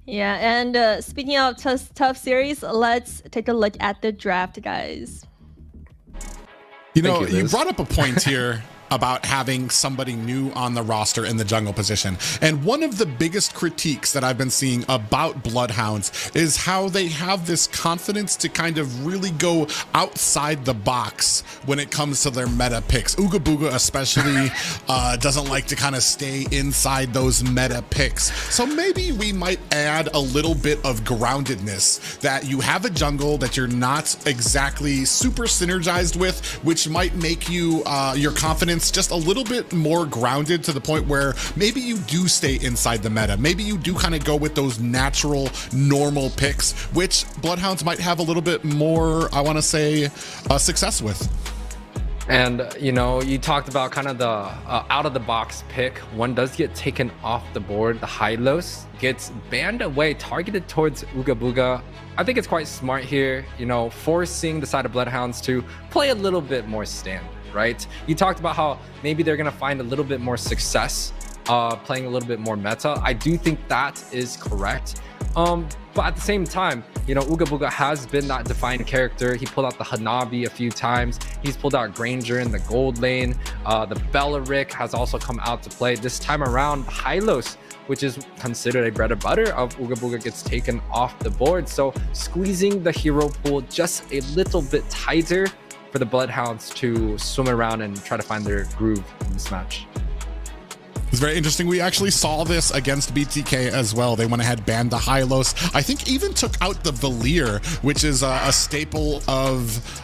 Yeah, and speaking of tough series, let's take a look at the draft, guys. You know, you brought up a point here about having somebody new on the roster in the jungle position. And one of the biggest critiques that I've been seeing about Bloodhounds is how they have this confidence to kind of really go outside the box when it comes to their meta picks. Ooga Booga especially doesn't like to kind of stay inside those meta picks. So maybe we might add a little bit of groundedness, that you have a jungle that you're not exactly super synergized with, which might make you your confidence just a little bit more grounded to the point where maybe you do stay inside the meta. Maybe you do kind of go with those natural, normal picks, which Bloodhounds might have a little bit more, I want to say, success with. And, you know, you talked about kind of the out-of-the-box pick. One does get taken off the board. The Hylos gets banned away, targeted towards Ooga Booga. I think it's quite smart here, you know, forcing the side of Bloodhounds to play a little bit more standard, right? You talked about how maybe they're going to find a little bit more success playing a little bit more meta. I do think that is correct. But at the same time, you know, Ooga Booga has been that defined character. He pulled out the Hanabi a few times. He's pulled out Granger in the gold lane. The Bellaric has also come out to play. This time around, Hylos, which is considered a bread and butter of Ooga Booga, gets taken off the board. So squeezing the hero pool just a little bit tighter for the Bloodhounds to swim around and try to find their groove in this match. It's very interesting. We actually saw this against BTK as well. They went ahead, banned the Hylos. I think even took out the Valir, which is a staple of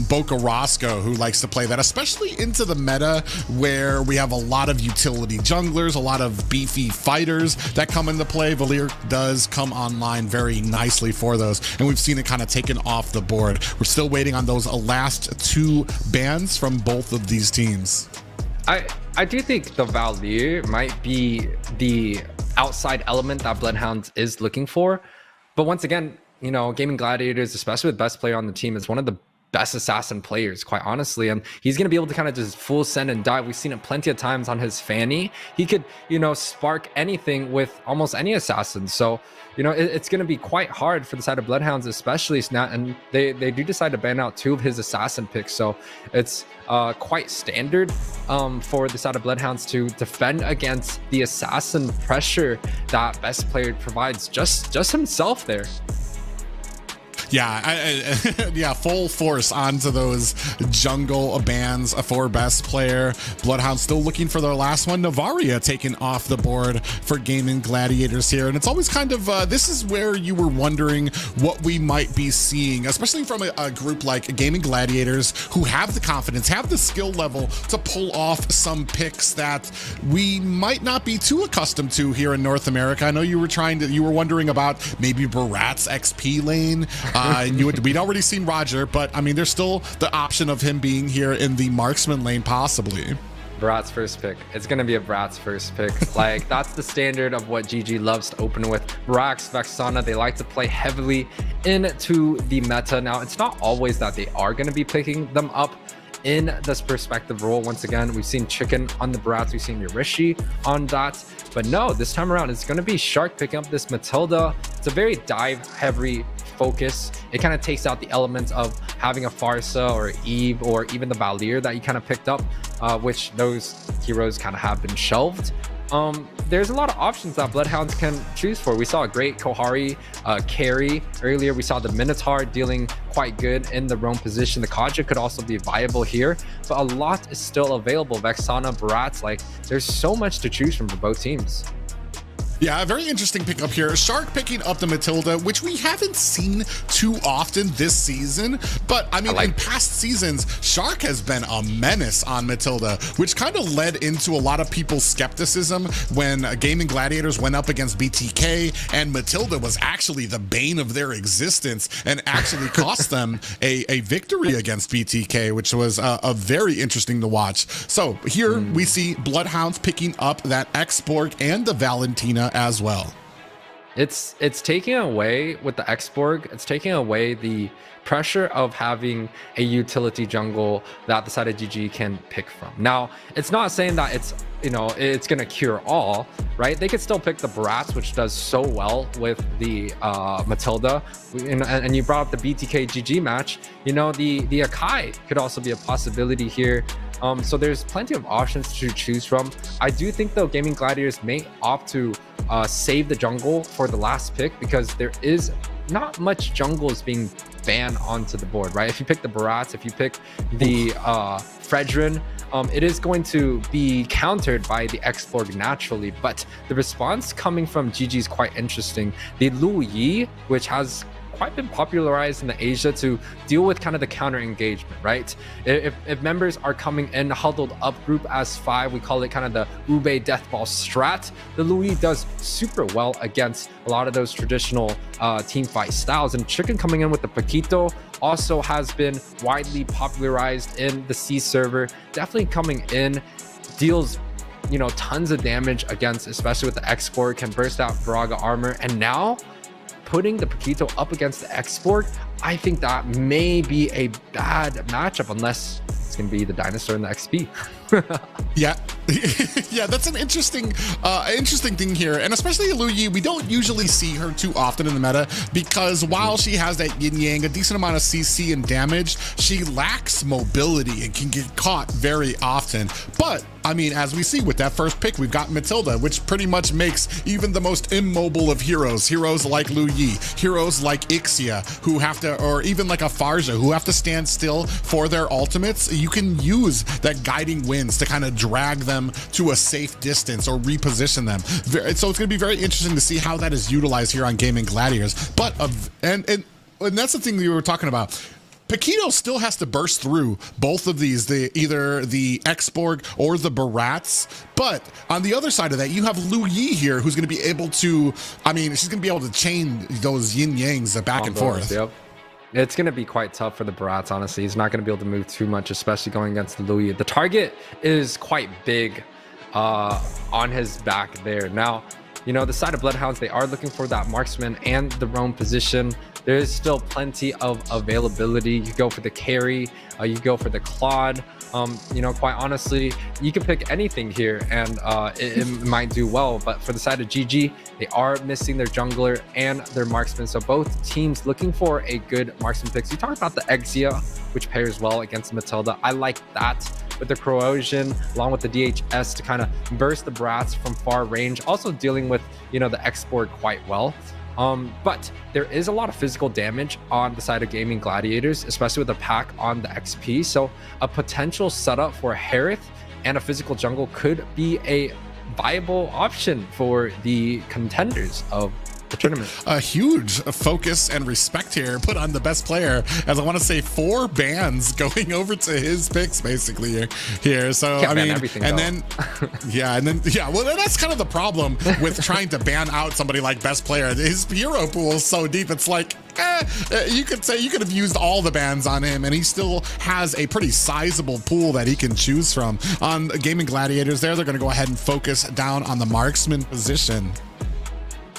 Boca Roscoe, who likes to play that, especially into the meta where we have a lot of utility junglers, a lot of beefy fighters that come into play. Valir does come online very nicely for those, and we've seen it kind of taken off the board. We're still waiting on those last two bans from both of these teams. I do think the Valir might be the outside element that Bloodhounds is looking for. But once again, you know, Gaming Gladiators, especially with best player on the team, is one of the best assassin players, quite honestly, and he's going to be able to kind of just full send and dive. We've seen it plenty of times on his Fanny. He could, you know, spark anything with almost any assassin. So, you know, it's going to be quite hard for the side of Bloodhounds, especially now, and they do decide to ban out two of his assassin picks. So it's quite standard for the side of Bloodhounds to defend against the assassin pressure that best player provides just himself there. Yeah, yeah, full force onto those jungle bans for best player. Bloodhound still looking for their last one. Navaria taken off the board for Gaming Gladiators here. And it's always kind of, this is where you were wondering what we might be seeing, especially from a group like Gaming Gladiators, who have the confidence, have the skill level to pull off some picks that we might not be too accustomed to here in North America. I know you were wondering about maybe Barat's XP lane. We'd already seen Roger, but I mean, there's still the option of him being here in the marksman lane, possibly. Brat's first pick. It's going to be a Brat's first pick. Like, that's the standard of what GG loves to open with. Brax, Vexana, they like to play heavily into the meta. Now, it's not always that they are going to be picking them up in this perspective role. Once again, we've seen Chicken on the Brats, we've seen Yorishi on that, but no, this time around it's going to be Shark picking up this Matilda. It's a very dive heavy focus. It kind of takes out the elements of having a Farsa or Eve or even the Valir that you kind of picked up, which those heroes kind of have been shelved. There's a lot of options that Bloodhounds can choose for. We saw a great Kohari carry earlier. We saw the Minotaur dealing quite good in the roam position. The Kaja could also be viable here, but a lot is still available. Vexana, Barats, like, there's so much to choose from for both teams. Yeah, a very interesting pickup here. Shark picking up the Matilda, which we haven't seen too often this season. But I mean, in past seasons, Shark has been a menace on Matilda, which kind of led into a lot of people's skepticism when Gaming Gladiators went up against BTK, and Matilda was actually the bane of their existence and actually cost them a victory against BTK, which was a very interesting to watch. So here we see Bloodhounds picking up that X-Borg and the Valentina as well. It's taking away with the Xborg, it's taking away the pressure of having a utility jungle that the side of GG can pick from. Now, it's not saying that it's, you know, it's gonna cure all, right? They could still pick the Barats, which does so well with the Matilda. And you brought up the BTK GG match. You know, the Akai could also be a possibility here. So there's plenty of options to choose from. I do think though Gaming Gladiators may opt to save the jungle for the last pick, because there is not much jungles being banned onto the board, right? If you pick the Barats, if you pick the Fredrin, it is going to be countered by the Xborg naturally, but the response coming from GG is quite interesting. The Lu Yi, which has quite been popularized in the Asia to deal with kind of the counter engagement, right? If members are coming in huddled up group as 5, we call it kind of the Ube Deathball strat. The Louis does super well against a lot of those traditional team fight styles, and Chicken coming in with the Paquito also has been widely popularized in the C server. Definitely coming in, deals, you know, tons of damage against, especially with the Xborg, can burst out Braga armor, and now putting the Paquito up against the Xborg, I think that may be a bad matchup unless it's going to be the Dinosaur and the XP. Yeah. Yeah, that's an interesting thing here. And especially Lu Yi, we don't usually see her too often in the meta, because while she has that yin yang, a decent amount of CC and damage, she lacks mobility and can get caught very often. But I mean, as we see with that first pick, we've got Matilda, which pretty much makes even the most immobile of heroes like Lu Yi, heroes like Ixia, who have to, or even like a Farja, who have to stand still for their ultimates. You can use that guiding winds to kind of drag them to a safe distance or reposition them. So it's going to be very interesting to see how that is utilized here on Gaming Gladiators. But and that's the thing that you were talking about. Paquito still has to burst through both of these, either the Xborg or the Barats. But on the other side of that, you have Lu Yi here, who's going to be able to, I mean, she's going to be able to chain those yin yangs back and forth. Yep. It's going to be quite tough for the Barats, honestly. He's not going to be able to move too much, especially going against the Louis. The target is quite big on his back there. Now, you know, the side of Bloodhounds, they are looking for that marksman and the roam position. There is still plenty of availability. You go for the carry, you go for the Claude. You know, quite honestly, you can pick anything here and it might do well. But for the side of GG, they are missing their jungler and their marksman. So both teams looking for a good marksman pick. So you talked about the Exia, which pairs well against Matilda. I like that with the Corrosion along with the DHS to kind of burst the Brats from far range. Also dealing with, you know, the Xborg quite well. But there is a lot of physical damage on the side of Gaming Gladiators, especially with the pack on the XP. So a potential setup for Harith and a physical jungle could be a viable option for the contenders of the tournament. A huge focus and respect here put on the best player, as I want to say 4 bans going over to his picks basically here. So Can't I mean, everything, and though. then well, that's kind of the problem with trying to ban out somebody like best player. His hero pool is so deep. It's like, you could say you could have used all the bans on him and he still has a pretty sizable pool that he can choose from. On Gaming Gladiators they're going to go ahead and focus down on the marksman position.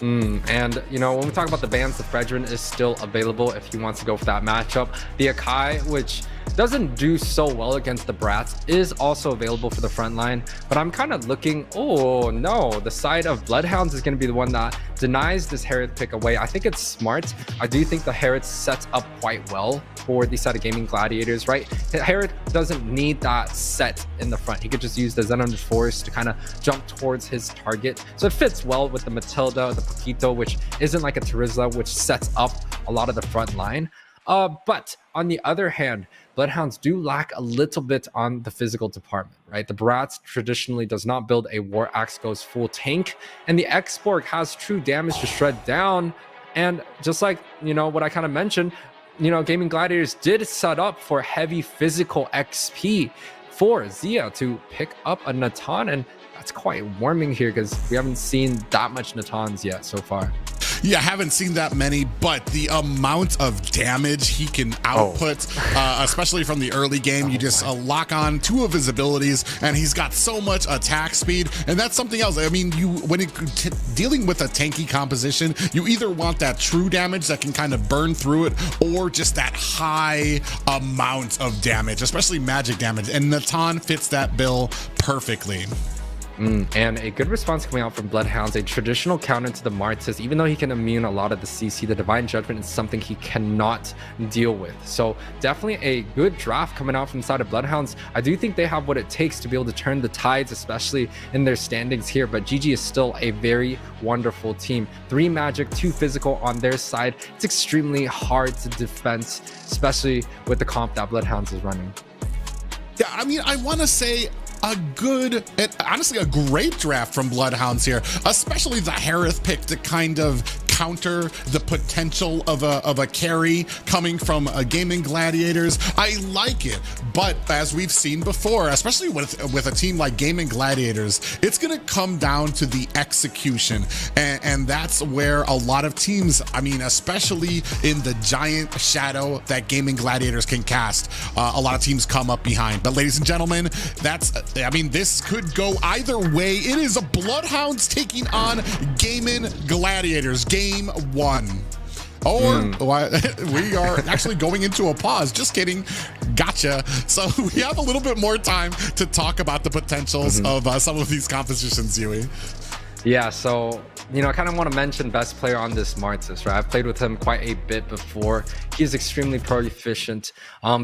And you know, when we talk about the bans, the Fredrin is still available if he wants to go for that matchup. The Akai, which doesn't do so well against the Brats, is also available for the front line. But I'm kind of looking, oh no, the side of Bloodhounds is going to be the one that denies this Harith pick away. I think it's smart. I do think the Harith sets up quite well for the side of Gaming Gladiators, right? Harith doesn't need that set in the front. He could just use the Xenon Force to kind of jump towards his target. So it fits well with the Matilda, the Paquito, which isn't like a Terizla, which sets up a lot of the front line. But on the other hand, Bloodhounds do lack a little bit on the physical department, right? The Barats traditionally does not build a War Axe goes full tank, and the Xborg has true damage to shred down. And just like, you know, what I kind of mentioned, you know, Gaming Gladiators did set up for heavy physical XP for Xia to pick up a Natan, and that's quite warming here because we haven't seen that much Natans yet so far. Yeah, I haven't seen that many, but the amount of damage he can output, especially from the early game, you just lock on 2 of his abilities, and he's got so much attack speed, and that's something else. I mean, when dealing with a tanky composition, you either want that true damage that can kind of burn through it, or just that high amount of damage, especially magic damage, and Natan fits that bill perfectly. And a good response coming out from Bloodhounds, a traditional counter to the Martis. Even though he can immune a lot of the CC, the Divine Judgment is something he cannot deal with. So definitely a good draft coming out from the side of Bloodhounds. I do think they have what it takes to be able to turn the tides, especially in their standings here. But GG is still a very wonderful team. 3 magic, 2 physical on their side. It's extremely hard to defend, especially with the comp that Bloodhounds is running. Yeah, I mean, I want to say a good, and honestly a great draft from Bloodhounds here, especially the Harith pick to kind of counter the potential of a carry coming from Gaming Gladiators. I like it, but as we've seen before, especially with a team like Gaming Gladiators, it's going to come down to the execution, and that's where a lot of teams, I mean, especially in the giant shadow that Gaming Gladiators can cast, a lot of teams come up behind. But ladies and gentlemen, I mean, this could go either way. It is a Bloodhounds taking on Gaming Gladiators, game 1. Or we are actually going into a pause. Just kidding. Gotcha. So we have a little bit more time to talk about the potentials of some of these compositions, Yui. Yeah, so, you know, I kind of want to mention best player on this Martis, right? I've played with him quite a bit before. He's extremely proficient.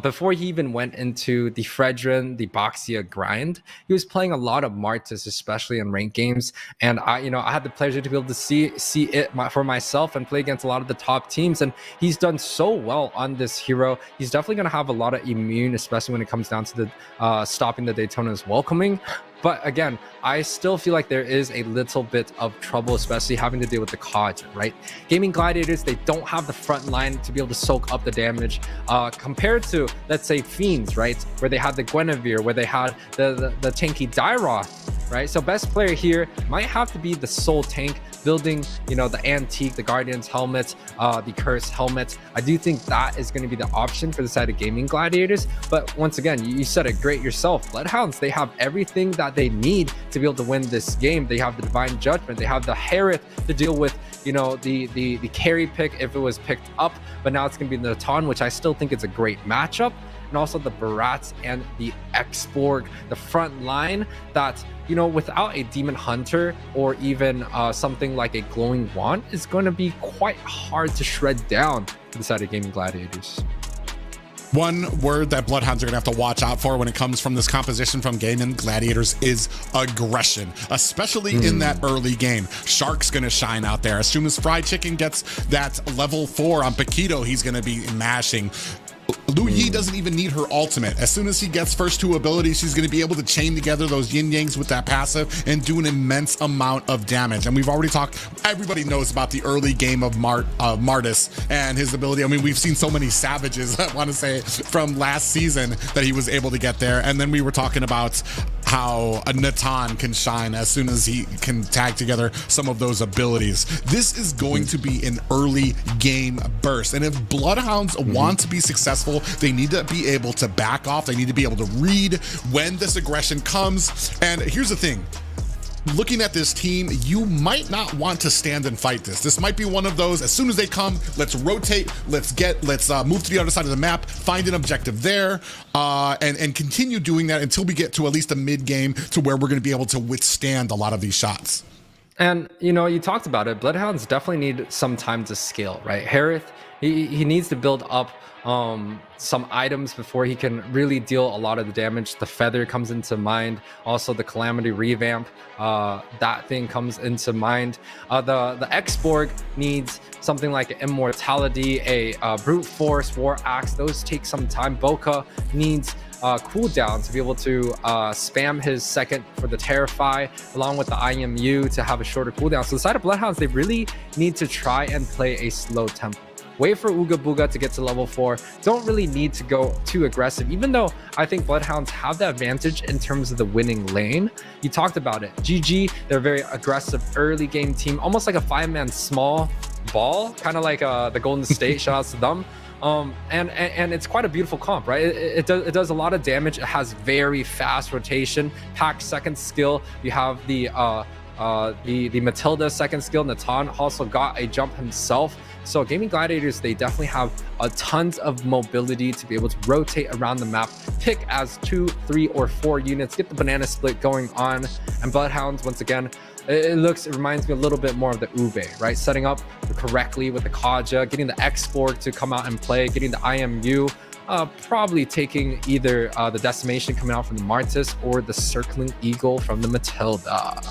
Before he even went into the Fredrin, the Boxia grind, he was playing a lot of Martis, especially in ranked games. And I had the pleasure to be able to see it for myself and play against a lot of the top teams. And he's done so well on this hero. He's definitely going to have a lot of immune, especially when it comes down to the stopping the Daytona's welcoming. But again, I still feel like there is a little bit of trouble, especially having to deal with the Kajin, right? Gaming Gladiators, they don't have the front line to be able to soak up the damage compared to, let's say, Fiends, right? Where they had the Guinevere, where they had the tanky Dairoth, right? So best player here might have to be the Soul Tank, building, you know, the Antique, the Guardian's helmet, the Cursed helmet. I do think that is going to be the option for the side of Gaming Gladiators. But once again, you said it great yourself. Bloodhounds, they have everything that they need to be able to win this game. They have the Divine Judgment. They have the Harith to deal with, you know, the carry pick if it was picked up. But now it's going to be the Natan, which I still think it's a great matchup. And also the Barats and the Exborg, the front line that, you know, without a Demon Hunter or even something like a Glowing Wand is going to be quite hard to shred down to the side of Gaming Gladiators. One word that Bloodhounds are going to have to watch out for when it comes from this composition from Gaming Gladiators is aggression, especially in that early game. Shark's going to shine out there. As soon as Fried Chicken gets that level 4 on Paquito, he's going to be mashing. Lu Yi doesn't even need her ultimate. As soon as he gets first 2 abilities, she's going to be able to chain together those yin yangs with that passive and do an immense amount of damage. And we've already talked, everybody knows about the early game of Martis and his ability. I mean, we've seen so many savages, I want to say, from last season that he was able to get there. And then we were talking about how a Natan can shine as soon as he can tag together some of those abilities. This is going to be an early game burst. And if Bloodhounds want to be successful, they need to be able to back off. They need to be able to read when this aggression comes. And here's the thing. Looking at this team, you might not want to stand and fight this. This might be one of those, as soon as they come, let's rotate, let's move to the other side of the map, find an objective there, and continue doing that until we get to at least a mid game to where we're going to be able to withstand a lot of these shots. And, you know, you talked about it. Bloodhounds definitely need some time to scale, right? Harith, he needs to build up some items before he can really deal a lot of the damage. The Feather comes into mind. Also, the Calamity Revamp, that thing comes into mind. The Exborg needs something like Immortality, a Brute Force, War Axe. Those take some time. Boka needs cooldown to be able to spam his second for the Terrify, along with the IMU to have a shorter cooldown. So the side of Bloodhounds, they really need to try and play a slow tempo. Wait for Ooga Booga to get to level 4. Don't really need to go too aggressive, even though I think Bloodhounds have the advantage in terms of the winning lane. You talked about it. GG, they're a very aggressive early game team, almost like a 5-man small ball, kind of like the Golden State. Shout outs to them. And it's quite a beautiful comp, right? It does a lot of damage. It has very fast rotation, packed second skill. You have the Matilda second skill. Natan also got a jump himself. So Gaming Gladiators, they definitely have tons of mobility to be able to rotate around the map, pick as 2, 3, or 4 units, get the banana split going on. And Bloodhounds, once again, it reminds me a little bit more of the Ube, right? Setting up correctly with the Kaja, getting the X4 to come out and play, getting the IMU, probably taking either the Decimation coming out from the Martis or the Circling Eagle from the Matilda.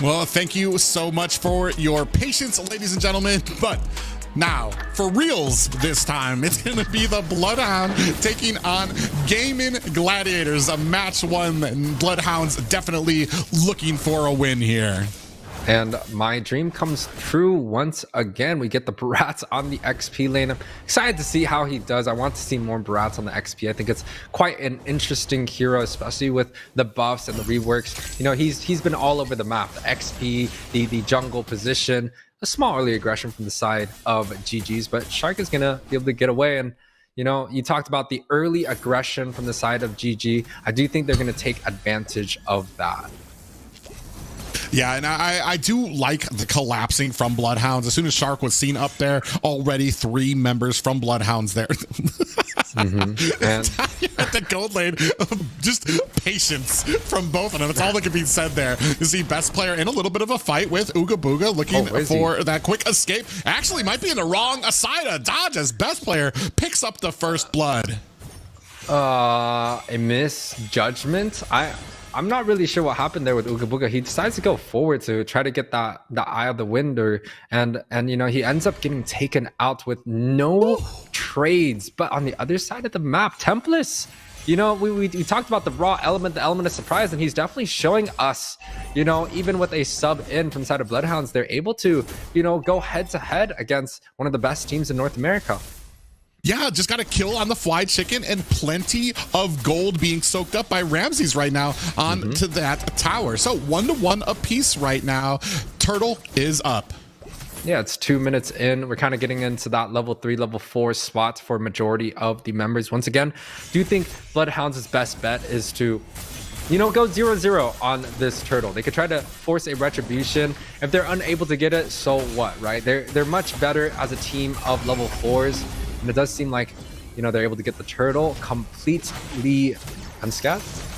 Well, thank you so much for your patience, ladies and gentlemen. But now, for reals this time, it's going to be the Bloodhound taking on Gaming Gladiators, a match one. Bloodhounds definitely looking for a win here. And my dream comes true once again. We get the Barats on the XP lane. I'm excited to see how he does. I want to see more Barats on the XP. I think it's quite an interesting hero, especially with the buffs and the reworks. You know, he's been all over the map. The XP, the jungle position, a small early aggression from the side of GG's, but Shark is gonna be able to get away. And you know, you talked about the early aggression from the side of GG. I do think they're gonna take advantage of that. Yeah, and I do like the collapsing from Bloodhounds. As soon as Shark was seen up there, already 3 members from Bloodhounds there. And at the gold lane, just patience from both of them. That's all that can be said there. You see best player in a little bit of a fight with Ooga Booga, looking for that quick escape. Actually might be in the wrong side of dodge as best player picks up the first blood. A misjudgment. I'm not really sure what happened there with Ooga Booga. He decides to go forward to try to get the eye of the window, and you know, he ends up getting taken out with no trades. But on the other side of the map, Templis, you know, we talked about the raw element, the element of surprise, and he's definitely showing us, you know, even with a sub in from the side of Bloodhounds, they're able to, you know, go head to head against one of the best teams in North America. Yeah, just got a kill on the fly chicken and plenty of gold being soaked up by Ramses right now onto that tower. So 1-1 apiece right now. Turtle is up. Yeah, it's 2 minutes in. We're kind of getting into that level 3, level 4 spots for majority of the members. Once again, do you think Bloodhounds' best bet is to, you know, go 0-0 on this turtle? They could try to force a retribution. If they're unable to get it, so what, right? They're much better as a team of level 4s. And it does seem like, you know, they're able to get the turtle completely unscathed.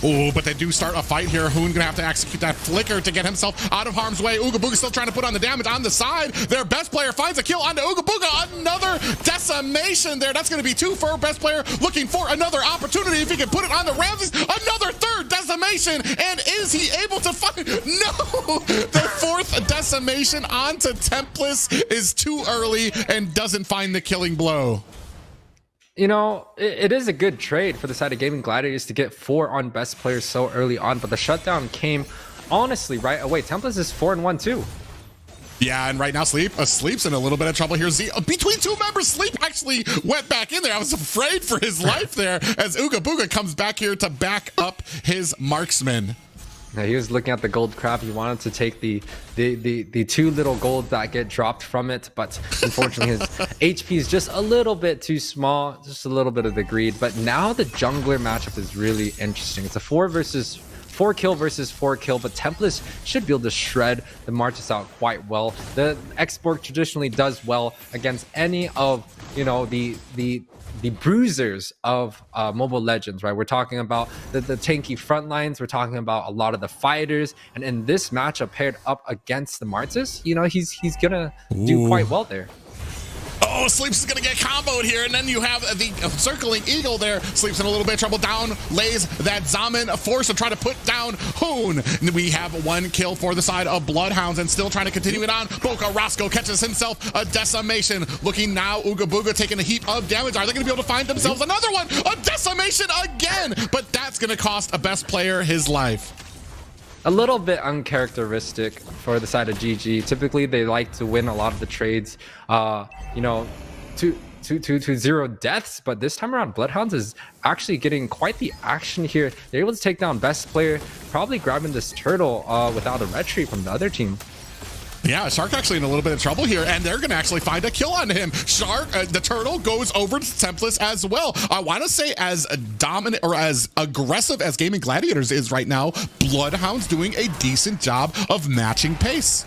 Oh, but they do start a fight here. Hoon gonna have to execute that flicker to get himself out of harm's way. Ooga Booga still trying to put on the damage on the side. Their best player finds a kill onto Ooga Booga. Another decimation there. That's gonna be 2 for best player, looking for another opportunity if he can put it on the Ramses. Another 3rd decimation, and is he able to find? No! The 4th decimation onto Templis is too early and doesn't find the killing blow. You know, it is a good trade for the side of Gaming Gladiators to get 4 on best players so early on, but the shutdown came honestly right away. Templis is 4-1 too. Yeah, and right now Sleep's in a little bit of trouble here. See, between 2 members, Sleep actually went back in there. I was afraid for his life there as Ooga Booga comes back here to back up his marksman. Now, he was looking at the gold crab. He wanted to take the 2 little gold that get dropped from it, but unfortunately his HP is just a little bit too small, just a little bit of the greed. But now the jungler matchup is really interesting. It's a 4 kill versus 4 kill, but Templis should be able to shred the Martis out quite well. The X-Borg traditionally does well against any of, you know, the bruisers of Mobile Legends, right? We're talking about the tanky front lines. We're talking about a lot of the fighters. And in this matchup paired up against the Martis, you know, he's gonna do quite well there. Oh, Sleeps is going to get comboed here, and then you have the circling eagle there. Sleeps in a little bit of trouble. Down lays that Zaman force to try to put down Hoon. And we have 1 kill for the side of Bloodhounds and still trying to continue it on. Boca Roscoe catches himself a decimation. Looking now, Ooga Booga taking a heap of damage. Are they going to be able to find themselves another one? A decimation again, but that's going to cost a best player his life. A little bit uncharacteristic for the side of GG. Typically, they like to win a lot of the trades, you know, to 0 deaths. But this time around, Bloodhounds is actually getting quite the action here. They're able to take down best player, probably grabbing this turtle without a retreat from the other team. Yeah, Shark actually in a little bit of trouble here, and they're going to actually find a kill on him. Shark, the turtle, goes over to Tempest as well. I want to say as dominant or as aggressive as Gaming Gladiators is right now, Bloodhound's doing a decent job of matching pace.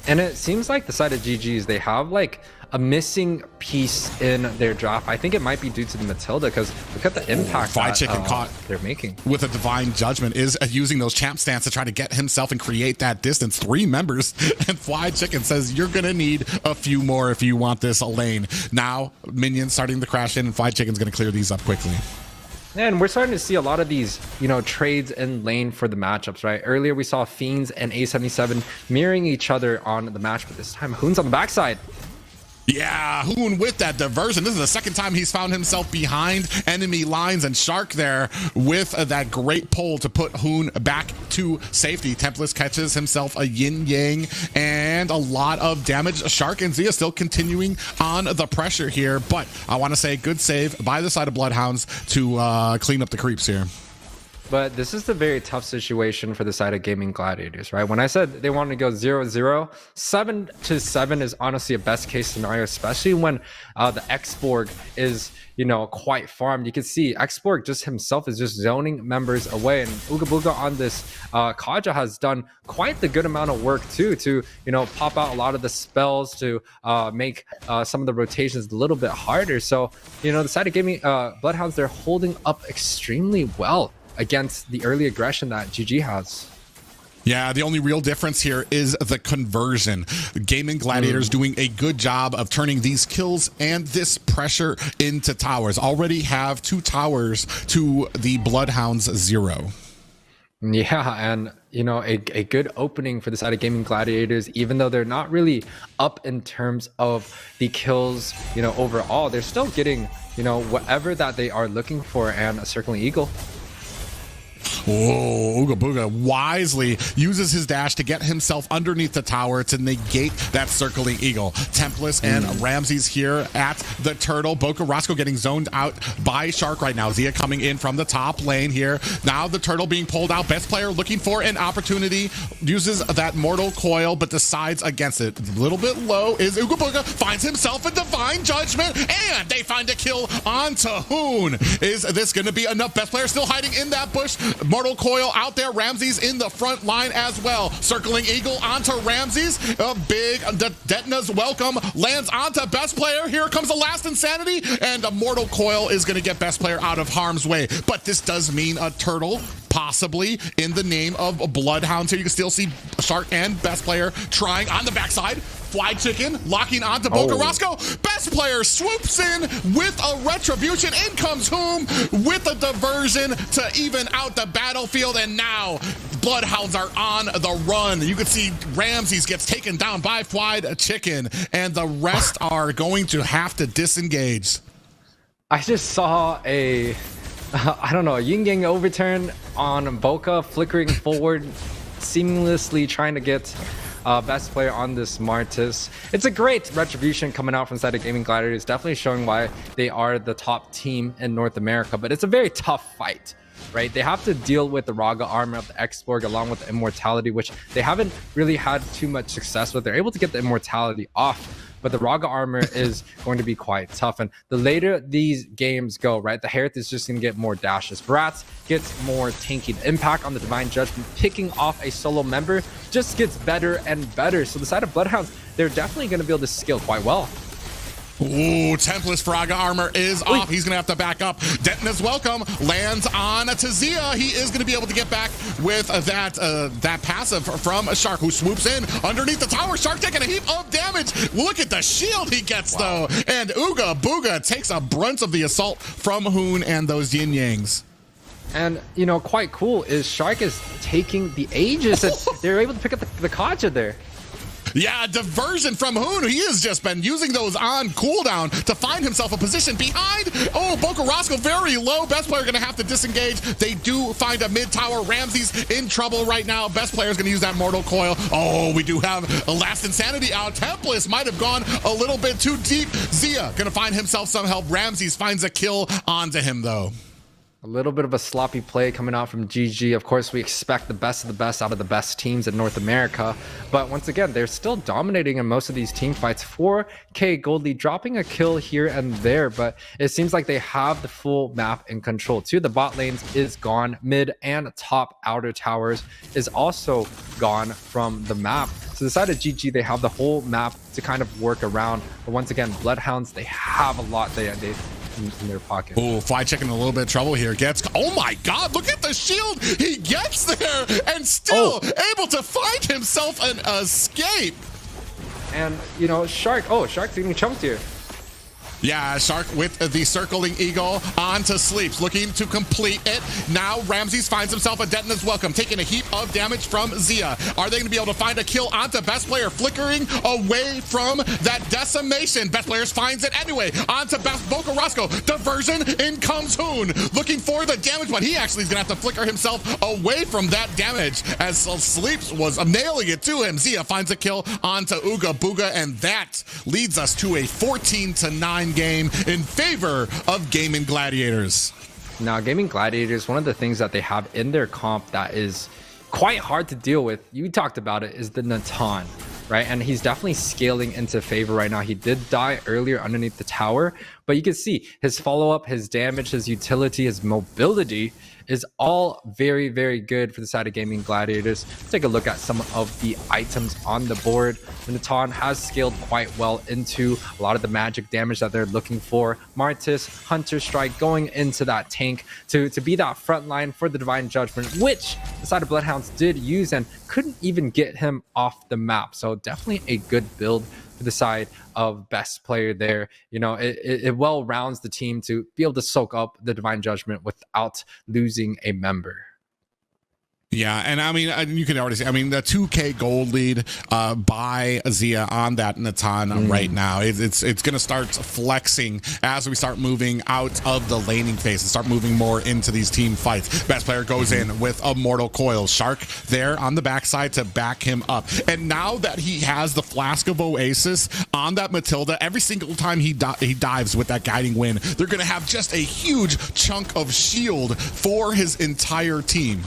And it seems like the side of GG's, they have like a missing piece in their draft. I think it might be due to the Matilda, because look at the impact Fried Chicken caught they're making. With a Divine Judgment is using those champ stance to try to get himself and create that distance. 3 members, and Fried Chicken says you're going to need a few more if you want this lane. Now, minions starting to crash in, and Fried Chicken's going to clear these up quickly. And we're starting to see a lot of these, trades in lane for the matchups, right? Earlier, we saw Fiends and A77 mirroring each other on the match, but this time, Hoon's on the backside. Yeah, Hoon with that diversion. This is the second time he's found himself behind enemy lines, and Shark there with that great pull to put Hoon back to safety. Tempest catches himself a yin yang and a lot of damage. Shark and Zia still continuing on the pressure here, but I want to say good save by the side of Bloodhounds to clean up the creeps here. But this is a very tough situation for the side of Gaming Gladiators, right? When I said they wanted to go 0-0, 7-7 is honestly a best case scenario, especially when the Xborg is, quite farmed. You can see Xborg just himself is just zoning members away, and Ooga Booga on this Kaja has done quite the good amount of work too to, pop out a lot of the spells to make some of the rotations a little bit harder. So, the side of Gaming Bloodhounds, they're holding up extremely well against the early aggression that GG has. Yeah, the only real difference here is the conversion. Gaming Gladiators doing a good job of turning these kills and this pressure into towers. Already have 2 towers to the Bloodhounds 0. Yeah, and a good opening for the side of Gaming Gladiators, even though they're not really up in terms of the kills, overall. They're still getting, whatever that they are looking for, and a circling eagle. Whoa, Ooga Booga wisely uses his dash to get himself underneath the tower to negate that circling eagle. Tempest and Ramses here at the turtle. Boca Roscoe getting zoned out by Shark right now. Zia coming in from the top lane here. Now the turtle being pulled out. Best player looking for an opportunity. Uses that mortal coil, but decides against it. A little bit low is Ooga Booga. Finds himself a Divine Judgment, and they find a kill onto Hoon. Is this going to be enough? Best player still hiding in that bush. Mortal coil out there. Ramses in the front line as well. Circling eagle onto Ramses. A big Detna's welcome lands onto best player. Here comes the last insanity, and a mortal coil is going to get best player out of harm's way. But this does mean a turtle possibly in the name of Bloodhounds here. You can still see Shark and best player trying on the backside. Fried Chicken locking onto Boca Roscoe. Best player swoops in with a retribution. In comes Hoom with a diversion to even out the battlefield. And now Bloodhounds are on the run. You can see Ramses gets taken down by Fried Chicken, and the rest are going to have to disengage. I just saw a yin yang overturn on Boca, flickering forward, seamlessly trying to get best player on this Martis. It's a great retribution coming out from the side of Gaming Gladiators, definitely showing why they are the top team in North America, but it's a very tough fight, right? They have to deal with the Raga armor of the Xborg along with the Immortality, which they haven't really had too much success with. They're able to get the Immortality off, but the Raga armor is going to be quite tough. And the later these games go, right, the Hereth is just going to get more dashes. Bratz gets more tanky. The impact on the Divine Judgment, picking off a solo member, just gets better and better. So the side of Bloodhounds, they're definitely going to be able to scale quite well. Ooh, Tempest Fraga armor is off. He's going to have to back up. Detna's welcome lands on to Zia. He is going to be able to get back with that passive from a Shark, who swoops in underneath the tower. Shark taking a heap of damage. Look at the shield he gets, though. And Ooga Booga takes a brunt of the assault from Hoon and those yin yangs. And, quite cool is Shark is taking the Aegis, and they're able to pick up the Kaja there. Yeah, diversion from Hoon. He has just been using those on cooldown to find himself a position behind. Oh, Boca Roscoe very low. Best player going to have to disengage. They do find a mid tower. Ramses in trouble right now. Best player is going to use that mortal coil. Oh, we do have a last insanity out. Tempest might have gone a little bit too deep. Zia going to find himself some help. Ramses finds a kill onto him, though. A little bit of a sloppy play coming out from GG. Of course, we expect the best of the best out of the best teams in North America. But once again, they're still dominating in most of these team fights. 4K gold lead, dropping a kill here and there. But it seems like they have the full map in control. Two of the bot lanes is gone. Mid and top outer towers is also gone from the map. So the side of GG, they have the whole map to kind of work around. But once again, Bloodhounds, they have a lot they in their pocket. Oh, Fly Chicken in a little bit of trouble here. Oh my God, look at the shield. He gets there and still able to find himself an escape. And, you know, Shark's getting chunked here. Yeah, Shark with the circling eagle onto Sleeps, looking to complete it. Now Ramses finds himself a Detona's welcome, taking a heap of damage from Zia. Are they going to be able to find a kill onto Best Player, flickering away from that decimation? Best Players finds it anyway, onto Best Boca Roscoe. Diversion, in comes Hoon, looking for the damage, but he actually is going to have to flicker himself away from that damage as Sleeps was nailing it to him. Zia finds a kill onto Ooga Booga, and that leads us to a 14-9 game in favor of Gaming Gladiators. Now, Gaming Gladiators, one of the things that they have in their comp that is quite hard to deal with, you talked about it, is the Natan, right? And he's definitely scaling into favor right now. He did die earlier underneath the tower, but you can see his follow-up, his damage, his utility, his mobility is all very, very good for the side of Gaming Gladiators. Let's take a look at some of the items on the board. The Natan has scaled quite well into a lot of the magic damage that they're looking for. Martis, Hunter Strike going into that tank to be that front line for the Divine Judgment, which the side of Bloodhounds did use and couldn't even get him off the map. So definitely a good build for the side of Best Player there. You know, it well rounds the team to be able to soak up the Divine Judgment without losing a member. Yeah, and I mean, you can already see, I mean, the 2K gold lead by Zia on that Natan right now. It's going to start flexing as we start moving out of the laning phase and start moving more into these team fights. Best Player goes in with a Mortal Coil. Shark there on the backside to back him up. And now that he has the Flask of Oasis on that Matilda, every single time he dives with that Guiding Wind, they're going to have just a huge chunk of shield for his entire team.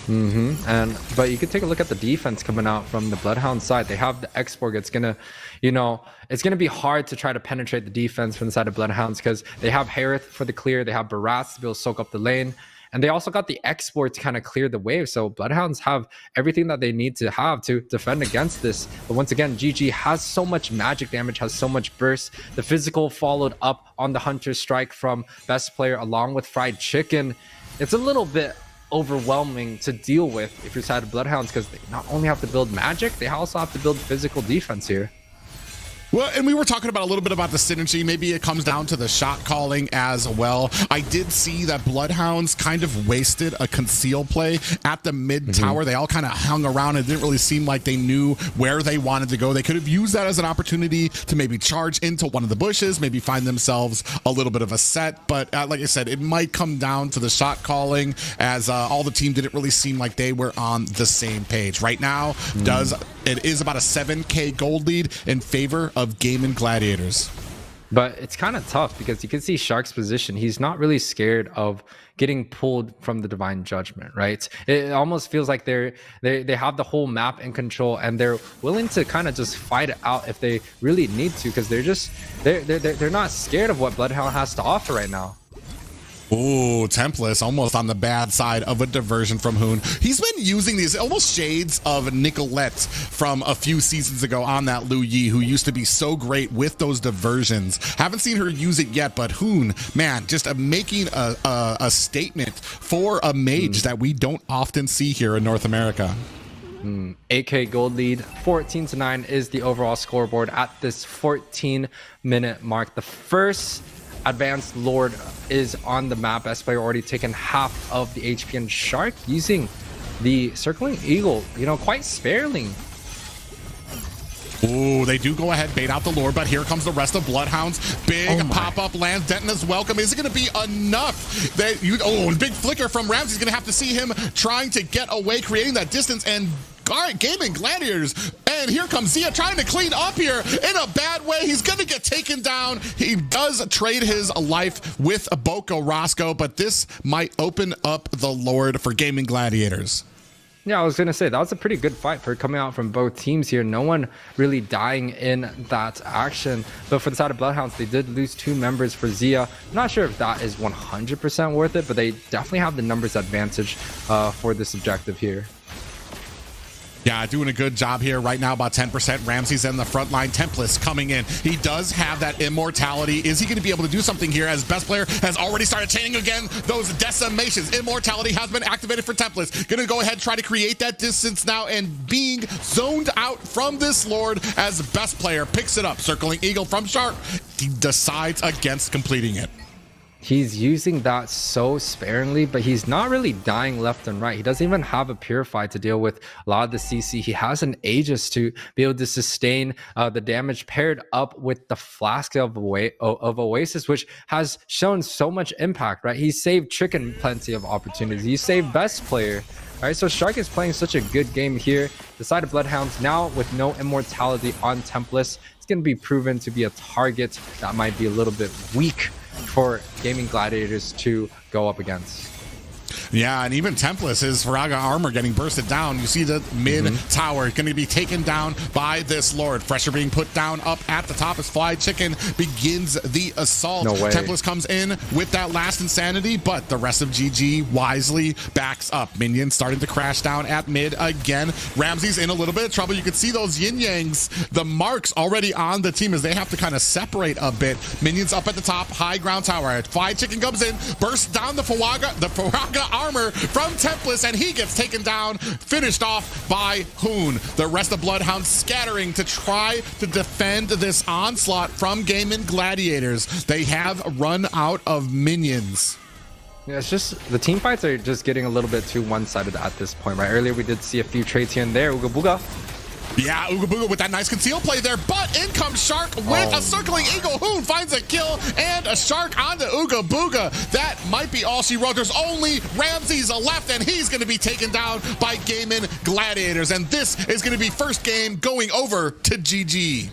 But you could take a look at the defense coming out from the Bloodhound side. They have the Exborg. It's gonna, you know, it's gonna be hard to try to penetrate the defense from the side of Bloodhounds because they have Harith for the clear, they have Baras to be able to soak up the lane, and they also got the Export to kind of clear the wave. So Bloodhounds have everything that they need to have to defend against this. But once again, GG has so much magic damage, has so much burst. The physical followed up on the Hunter Strike from Best Player along with Fried Chicken. It's a little bit overwhelming to deal with if you're side of Bloodhounds because they not only have to build magic, they also have to build physical defense here. Well, and we were talking about a little bit about the synergy. Maybe it comes down to the shot calling as well. I did see that Bloodhounds kind of wasted a conceal play at the mid tower. They all kind of hung around. It didn't really seem like they knew where they wanted to go. They could have used that as an opportunity to maybe charge into one of the bushes, maybe find themselves a little bit of a set. But like I said, it might come down to the shot calling as all the team didn't really seem like they were on the same page. Right now, it is about a 7K gold lead in favor of Gaming Gladiators. But it's kind of tough because you can see Shark's position. He's not really scared of getting pulled from the Divine Judgment, right? It almost feels like they have the whole map in control and they're willing to kind of just fight it out if they really need to because they're not scared of what Bloodhound has to offer right now. Ooh, Templess almost on the bad side of a diversion from Hoon. He's been using these almost shades of Nicolette from a few seasons ago on that Lu Yi, who used to be so great with those diversions. Haven't seen her use it yet, but Hoon, man, just making a statement for a mage that we don't often see here in North America. 8K gold lead, 14-9 is the overall scoreboard at this 14-minute mark. The first Advanced Lord is on the map. Best Player already taken half of the HP, and Shark using the Circling Eagle, you know, quite sparingly. Ooh, they do go ahead, bait out the Lord, but here comes the rest of Bloodhounds. Big pop-up lands. Detona's welcome. Is it going to be enough? Big flicker from Ramsey. He's going to have to see him trying to get away, creating that distance, and Gaming Gladiators. And here comes Zia trying to clean up here in a bad way. He's going to get taken taken down. He does trade his life with Boko Roscoe, but this might open up the Lord for Gaming Gladiators. Yeah, I was going to say, that was a pretty good fight for coming out from both teams here. No one really dying in that action. But for the side of Bloodhounds, they did lose 2 members for Zia. I'm not sure if that is 100% worth it, but they definitely have the numbers advantage for this objective here. Yeah, doing a good job here right now, about 10%. Ramsey's in the front line. Tempest coming in. He does have that immortality. Is he going to be able to do something here as best player has already started chaining again those decimations? Immortality has been activated for Tempest. Going to go ahead and try to create that distance now and being zoned out from this Lord as best player picks it up. Circling Eagle from Shark. He decides against completing it. He's using that so sparingly, but he's not really dying left and right. He doesn't even have a Purify to deal with a lot of the CC. He has an Aegis to be able to sustain the damage paired up with the Flask of Oasis, which has shown so much impact, right? He saved Chicken plenty of opportunities. He saved best player. All right, so Shark is playing such a good game here. The side of Bloodhounds now with no immortality on Templess. It's going to be proven to be a target that might be a little bit weak for Gaming Gladiators to go up against. Yeah, and even Templess, his Faraga armor getting bursted down. You see the mid tower going to be taken down by this Lord. Pressure being put down up at the top as Fly Chicken begins the assault. No way. Templess comes in with that last insanity, but the rest of GG wisely backs up. Minions starting to crash down at mid again. Ramsey's in a little bit of trouble. You can see those yin-yangs, the marks already on the team as they have to kind of separate a bit. Minions up at the top, high ground tower. Fly Chicken comes in, bursts down the Faraga armor from Templess, and he gets taken down, finished off by Hoon. The rest of Bloodhound scattering to try to defend this onslaught from Gaming Gladiators. They have run out of minions. Yeah, it's just the team fights are just getting a little bit too one-sided at this point, right? Earlier we did see a few trades here and there. Ooga Booga. Yeah, Ooga Booga with that nice conceal play there, but in comes Shark with a circling Eagle. Hoon finds a kill and a Shark onto Ooga Booga. That might be all she wrote. There's only Ramsey's left, and he's going to be taken down by Gaming Gladiators. And this is going to be first game going over to GG.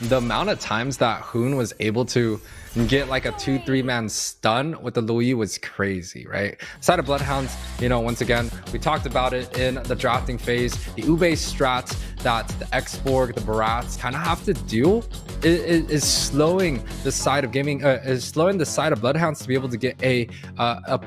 The amount of times that Hoon was able to get like a 2-3 man stun with the Louis was crazy, right? Side of Bloodhounds, you know, once again, we talked about it in the drafting phase. The Ube strats that the Xborg, the Barats kind of have to do is slowing the side of gaming, is slowing the side of Bloodhounds to be able to get a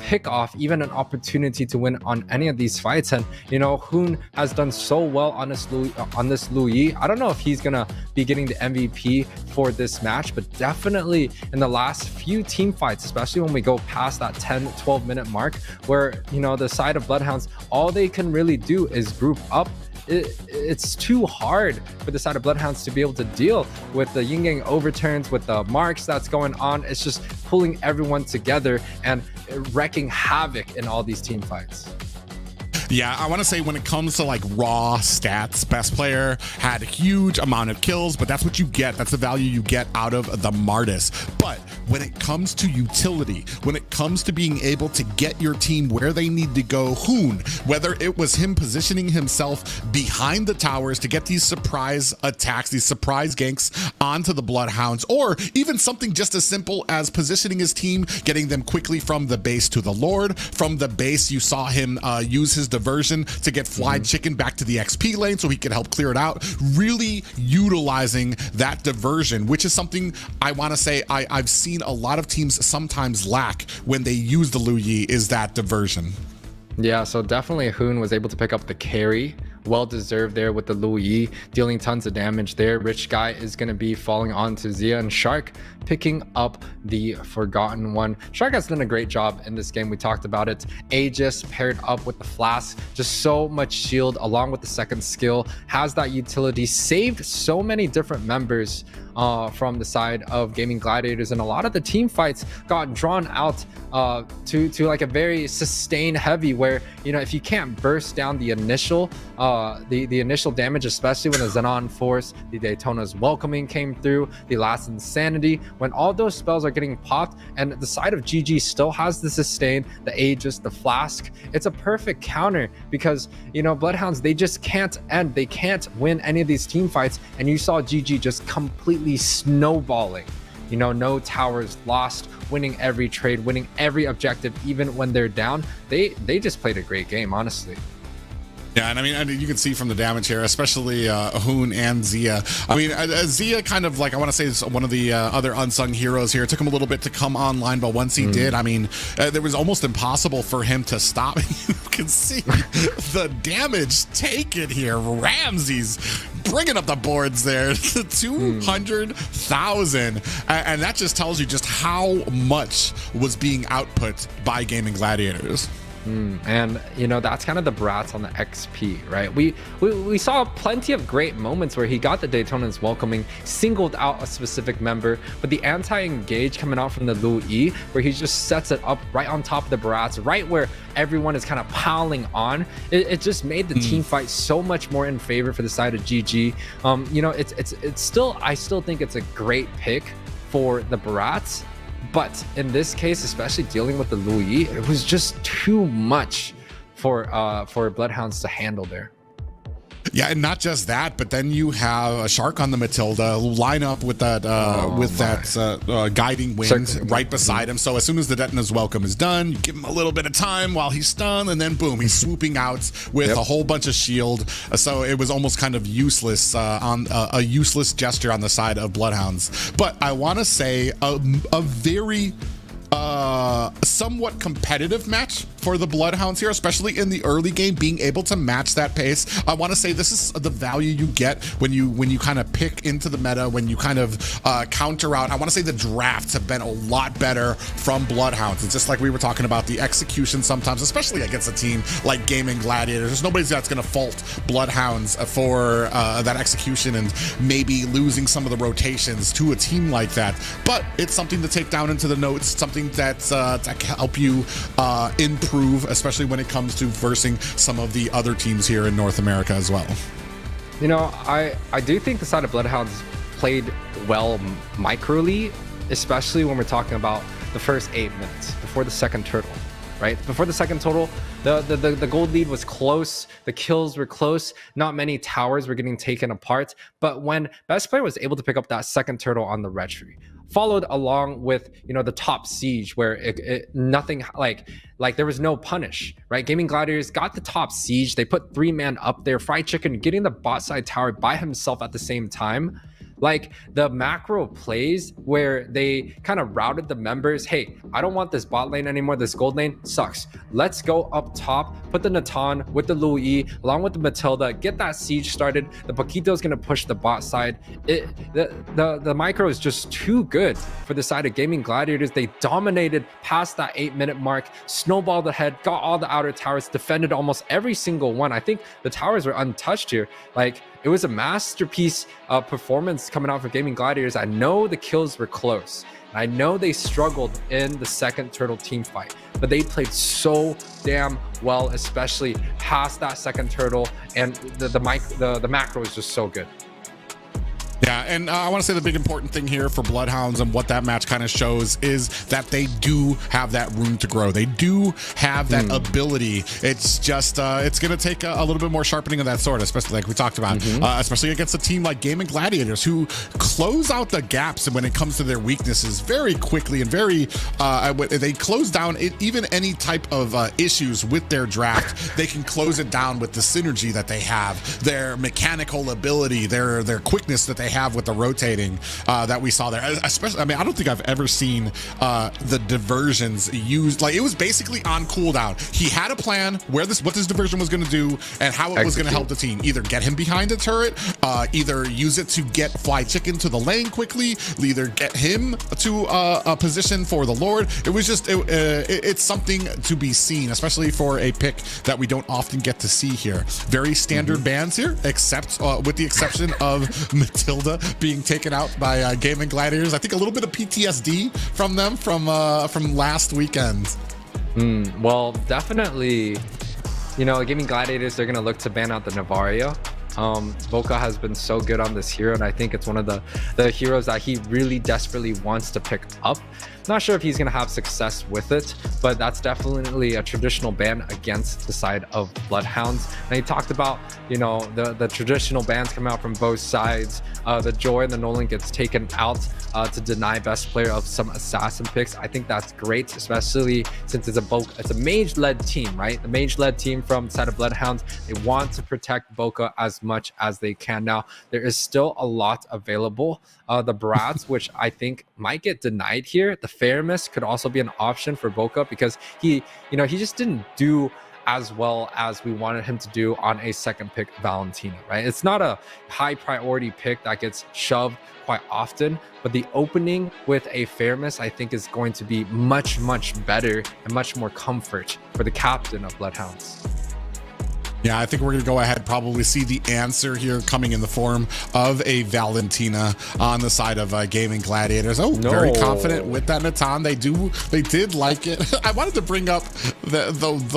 pick off, even an opportunity to win on any of these fights. And you know, Hoon has done so well on this Louis. I don't know if he's gonna be getting the MVP for this match, but definitely in the last few team fights, especially when we go past that 10-12 minute mark, where you know the side of Bloodhounds, all they can really do is group up. It's too hard for the side of Bloodhounds to be able to deal with the yin-yang overturns, with the marks that's going on. It's just pulling everyone together and wrecking havoc in all these team fights. Yeah, I want to say when it comes to like raw stats, best player had a huge amount of kills, but that's what you get. That's the value you get out of the Martis. But when it comes to utility, when it comes to being able to get your team where they need to go, Hoon, whether it was him positioning himself behind the towers to get these surprise attacks, these surprise ganks onto the Bloodhounds, or even something just as simple as positioning his team, getting them quickly from the base to the Lord. From the base, you saw him use his diversion to get Fly Chicken back to the XP lane so he could help clear it out, really utilizing that diversion, which is something I want to say I've seen a lot of teams sometimes lack when they use the Liu Yi, is that diversion. Yeah, so definitely Hoon was able to pick up the carry. Well deserved there with the Liu Yi, dealing tons of damage there. Rich Guy is going to be falling onto Zia, and Shark picking up the Forgotten One. Shark has done a great job in this game. We talked about it. Aegis paired up with the Flask, just so much shield along with the second skill, has that utility, saved so many different members from the side of Gaming Gladiators, and a lot of the team fights got drawn out to like a very sustained heavy, where you know, if you can't burst down the initial the initial damage, especially when the Xenon Force, the Daytona's Welcoming came through, the last Insanity, when all those spells are getting popped and the side of GG still has the sustain, the Aegis, the Flask, it's a perfect counter because, you know, Bloodhounds, they just can't end. They can't win any of these team fights. And you saw GG just completely snowballing. You know, no towers lost, winning every trade, winning every objective, even when they're down. They just played a great game, honestly. Yeah, and I mean, you can see from the damage here, especially Hoon and Zia. I mean, Zia kind of like, I want to say is one of the other unsung heroes here. It took him a little bit to come online, but once he did, I mean, there was almost impossible for him to stop. You can see the damage taken here. Ramsey's bringing up the boards there, 200,000. And that just tells you just how much was being output by Gaming Gladiators. And you know, that's kind of the brats on the XP, right? We saw plenty of great moments where he got the Daytonans welcoming, singled out a specific member, but the anti-engage coming out from the Louis, where he just sets it up right on top of the brats, right where everyone is kind of piling on. It just made the team fight so much more in favor for the side of GG. You know, it's still, I still think it's a great pick for the brats. But in this case, especially dealing with the Louis, it was just too much for Bloodhounds to handle there. Yeah, and not just that, but then you have a Shark on the Matilda line up with that guiding wind right beside him. So as soon as the Detna's welcome is done, you give him a little bit of time while he's stunned, and then boom, he's swooping out with a whole bunch of shield. So it was almost kind of useless on a useless gesture on the side of Bloodhounds. But I want to say a very somewhat competitive match for the Bloodhounds here, especially in the early game, being able to match that pace. I want to say this is the value you get when you kind of pick into the meta, when you kind of counter out. I want to say the drafts have been a lot better from Bloodhounds. It's just like we were talking about the execution sometimes, especially against a team like Gaming Gladiators. There's nobody that's going to fault Bloodhounds for that execution and maybe losing some of the rotations to a team like that. But it's something to take down into the notes, something that can help you improve, especially when it comes to versing some of the other teams here in North America as well. You know, I do think the side of Bloodhounds played well microly, especially when we're talking about the first 8 minutes before the second turtle, right? Before the second turtle, the gold lead was close, the kills were close, not many towers were getting taken apart, but when Best Player was able to pick up that second turtle on the retry, followed along with, you know, the top siege where nothing like there was no punish, right? Gaming Gladiators got the top siege, they put 3-man up there, Fried Chicken getting the bot side tower by himself at the same time. Like the macro plays where they kind of routed the members. Hey, I don't want this bot lane anymore. This gold lane sucks. Let's go up top, put the Natan with the Louis, along with the Matilda, get that siege started. The Paquito is going to push the bot side. The micro is just too good for the side of Gaming Gladiators. They dominated past that 8-minute mark, snowballed ahead, got all the outer towers, defended almost every single one. I think the towers were untouched here. Like, it was a masterpiece performance coming out for Gaming Gladiators. I know the kills were close. I know they struggled in the second turtle team fight, but they played so damn well, especially past that second turtle, and the macro is just so good. Yeah, and I want to say the big important thing here for Bloodhounds and what that match kind of shows is that they do have that room to grow. They do have that ability. It's just, it's going to take a little bit more sharpening of that sword, especially like we talked about, especially against a team like Gaming Gladiators who close out the gaps when it comes to their weaknesses very quickly and very, they close down even any type of issues with their draft. They can close it down with the synergy that they have, their mechanical ability, their quickness that they have with the rotating that we saw there. Especially, I mean, I don't think I've ever seen the diversions used. Like, it was basically on cooldown. He had a plan what this diversion was going to do and how it was going to help the team. Either get him behind a turret, either use it to get Fly Chicken to the lane quickly, either get him to a position for the Lord. It was just, it's something to be seen, especially for a pick that we don't often get to see here. Very standard bans here, except with the exception of Matilda being taken out by Gaming Gladiators. I think a little bit of PTSD from them from last weekend. Well, definitely, you know, Gaming Gladiators, they're going to look to ban out the Navario. Boca has been so good on this hero, and I think it's one of the heroes that he really desperately wants to pick up. Not sure if he's going to have success with it, but that's definitely a traditional ban against the side of Bloodhounds. And he talked about, you know, the traditional bans come out from both sides. The Joy and the Nolan gets taken out to deny best player of some assassin picks. I think that's great, especially since it's a mage-led team, right? The mage-led team from the side of Bloodhounds, they want to protect Boca as much as they can. Now, there is still a lot available. The Brats, which I think might get denied here. The Fairness could also be an option for Boca because he just didn't do as well as we wanted him to do on a second pick Valentina, right? It's not a high priority pick that gets shoved quite often, but the opening with a Fairness I think is going to be much better and much more comfort for the captain of Bloodhounds. Yeah, I think we're going to go ahead, probably see the answer here coming in the form of a Valentina on the side of Gaming Gladiators. Oh, no. Very confident with that, Natan. They did like it. I wanted to bring up the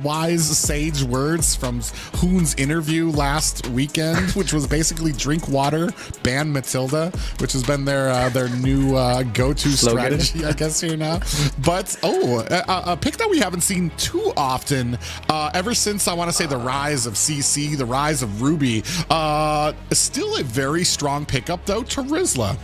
wise sage words from Hoon's interview last weekend, which was basically drink water, ban Matilda, which has been their new go-to strategy, I guess, here now. But a pick that we haven't seen too often ever since, I want to say, the rise of CC, the rise of Ruby. Still a very strong pickup though, Terizla.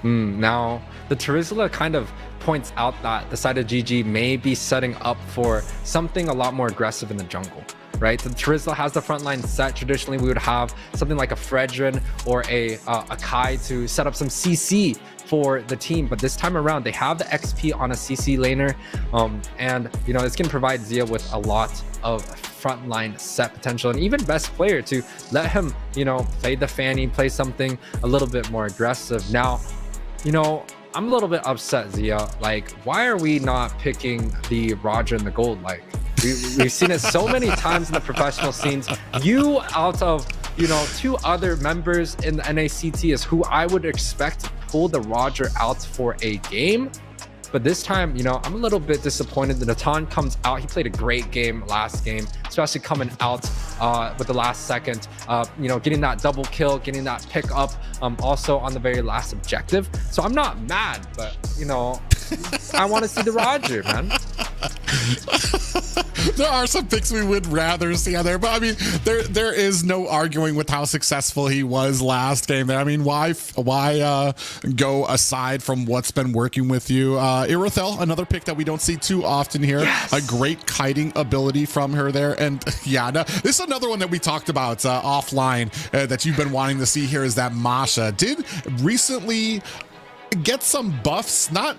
Now the Terizla kind of points out that the side of GG may be setting up for something a lot more aggressive in the jungle, right? So Terizla has the frontline set. Traditionally, we would have something like a Fredrin or a Kai to set up some CC for the team, but this time around they have the XP on a CC laner, and you know, it's going to provide Zia with a lot of frontline set potential and even best player to let him, you know, play the Fanny, play something a little bit more aggressive. Now, you know, I'm a little bit upset, Zia. Like, why are we not picking the Roger and the Gold? Like, we've seen it so many times in the professional scenes. You, out of, you know, two other members in the NACT, is who I would expect to pull the Roger out for a game. But this time, you know, I'm a little bit disappointed that Natan comes out. He played a great game last game, especially coming out with the last second, you know, getting that double kill, getting that pick up, also on the very last objective. So I'm not mad, but, you know, I want to see the Roger, man. There are some picks we would rather see out there, but I mean, there is no arguing with how successful he was last game there. I mean, why go aside from what's been working with you? Irithel, another pick that we don't see too often here. Yes. A great kiting ability from her there. And yeah, no, this is another one that we talked about offline that you've been wanting to see here, is that Masha did recently get some buffs, not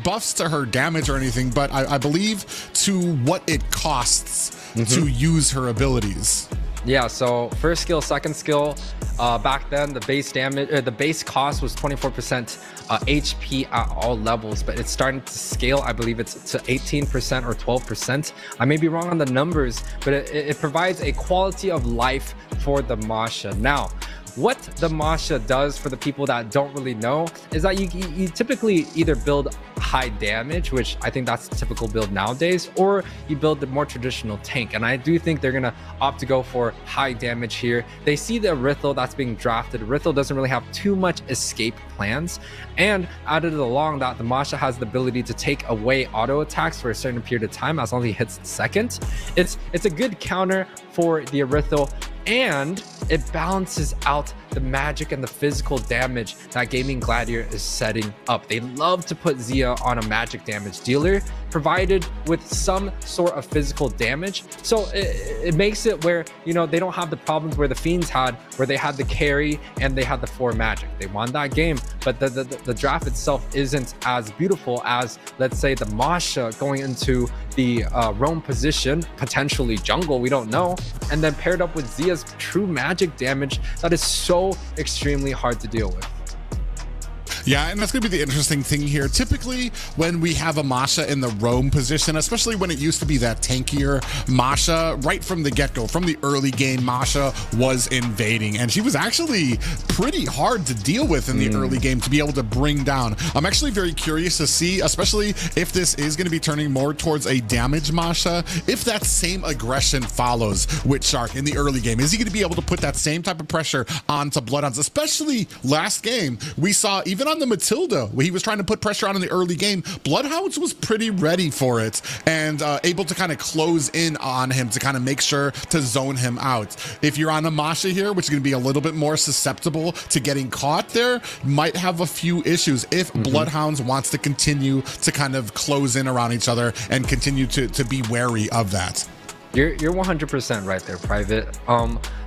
buffs to her damage or anything, but I believe to what it costs to use her abilities. Yeah, so first skill, second skill, back then the base damage, the base cost was 24% HP at all levels, but it's starting to scale. I believe it's to 18% or 12%. I may be wrong on the numbers, but it provides a quality of life for the Masha. Now, what the Masha does, for the people that don't really know, is that you typically either build high damage, which I think that's the typical build nowadays, or you build the more traditional tank. And I do think they're gonna opt to go for high damage here. They see the Rithel that's being drafted. Rithel doesn't really have too much escape plans, and added along that, the Masha has the ability to take away auto attacks for a certain period of time as long as he hits the second. It's a good counter for the Rithel, and it balances out the magic and the physical damage that Gaming Gladiator is setting up. They love to put Zia on a magic damage dealer, provided with some sort of physical damage. So it makes it where, you know, they don't have the problems where the Fiends had, where they had the carry and they had the 4 magic. They won that game, but the draft itself isn't as beautiful as, let's say, the Masha going into the roam position, potentially jungle, we don't know, and then paired up with Zia's true magic damage that is so extremely hard to deal with. Yeah, and that's going to be the interesting thing here. Typically, when we have a Masha in the roam position, especially when it used to be that tankier Masha, right from the get-go, from the early game, Masha was invading, and she was actually pretty hard to deal with in the early game to be able to bring down. I'm actually very curious to see, especially if this is going to be turning more towards a damage Masha, if that same aggression follows with Shark in the early game. Is he going to be able to put that same type of pressure onto Bloodhounds? Especially last game, we saw even on the Matilda, where he was trying to put pressure on in the early game, Bloodhounds was pretty ready for it and able to kind of close in on him to kind of make sure to zone him out. If you're on a Masha here, which is going to be a little bit more susceptible to getting caught there, might have a few issues if Bloodhounds wants to continue to kind of close in around each other and continue to be wary of that. You're 100% right there, Private.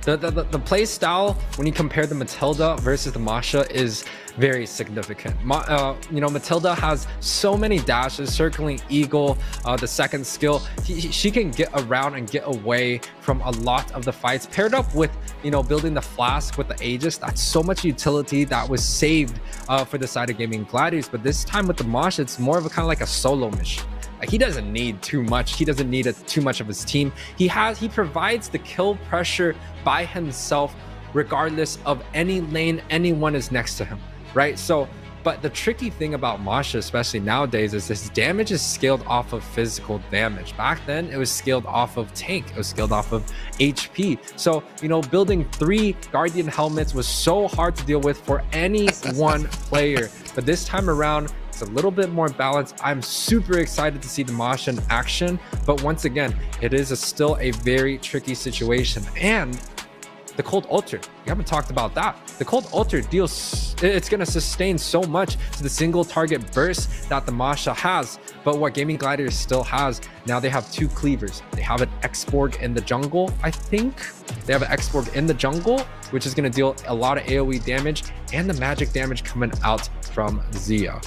The play style when you compare the Matilda versus the Masha is very significant. Matilda has so many dashes, circling eagle, the second skill. She can get around and get away from a lot of the fights, paired up with building the flask with the Aegis. That's so much utility that was saved for the side of Gaming Gladiators. But this time with the Masha, it's more of a kind of like a solo mission. Like, he doesn't need too much. He doesn't need too much of his team. He provides the kill pressure by himself, regardless of any lane anyone is next to him, right? So, but the tricky thing about Masha, especially nowadays, is this damage is scaled off of physical damage. Back then, it was scaled off of tank. It was scaled off of HP. So, building 3 Guardian helmets was so hard to deal with for any one player. But this time around, it's a little bit more balanced. I'm super excited to see the Masha in action, but once again, it is still a very tricky situation. And the Cold Ultra, we haven't talked about that. The Cold Ultra deals, it's going to sustain so much to the single target burst that the Masha has. But what Gaming Gladiators still has, now they have 2 cleavers. They have an X-Borg in the jungle, I think. They have an X-Borg in the jungle, which is going to deal a lot of AoE damage, and the magic damage coming out from Zia.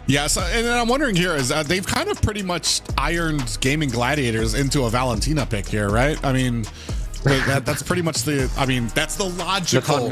Yes, and I'm wondering here is they've kind of pretty much ironed Gaming Gladiators into a Valentina pick here, right? I mean, that's pretty much that's the logical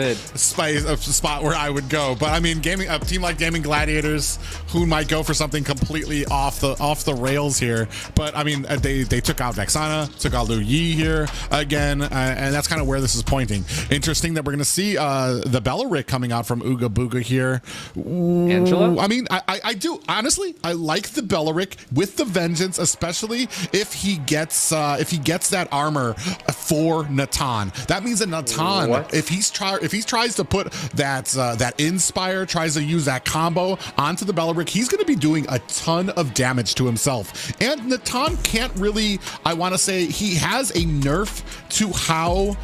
spot where I would go. But I mean, a team like Gaming Gladiators, who might go for something completely off the rails here. But I mean, they took out Vexana, took out Lu Yi here again, and that's kind of where this is pointing. Interesting that we're going to see the Bellaric coming out from Ooga Booga here. Angela? I mean, I do honestly, I like the Bellaric with the Vengeance, especially if he gets that armor for Natan. That means that Natan, if he tries to put that Inspire, tries to use that combo onto the Bellaric, he's going to be doing a ton of damage to himself. And Natan can't really, I want to say, he has a nerf to how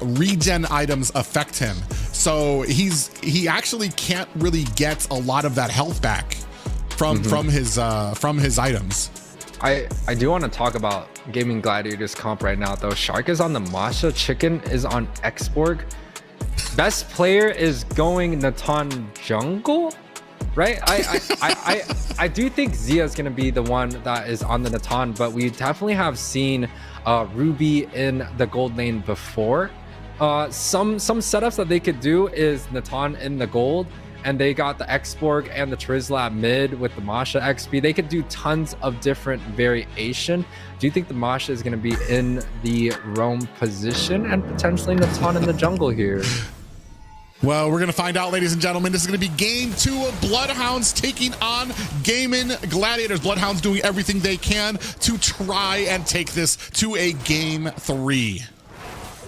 regen items affect him. So he actually can't really get a lot of that health back from his items. I do want to talk about Gaming Gladiators comp right now, though. Shark is on the Masha, Chicken is on X-Borg. Best player is going Natan jungle, right? I do think Zia is going to be the one that is on the Natan, but we definitely have seen Ruby in the gold lane before. Some setups that they could do is Natan in the gold, and they got the X-Borg and the Trizla mid with the Masha XP. They could do tons of different variation. Do you think the Masha is going to be in the roam position and potentially Natan in the jungle here? Well, we're going to find out, ladies and gentlemen. This is going to be game 2 of Bloodhounds taking on Gaming Gladiators. Bloodhounds doing everything they can to try and take this to a game 3.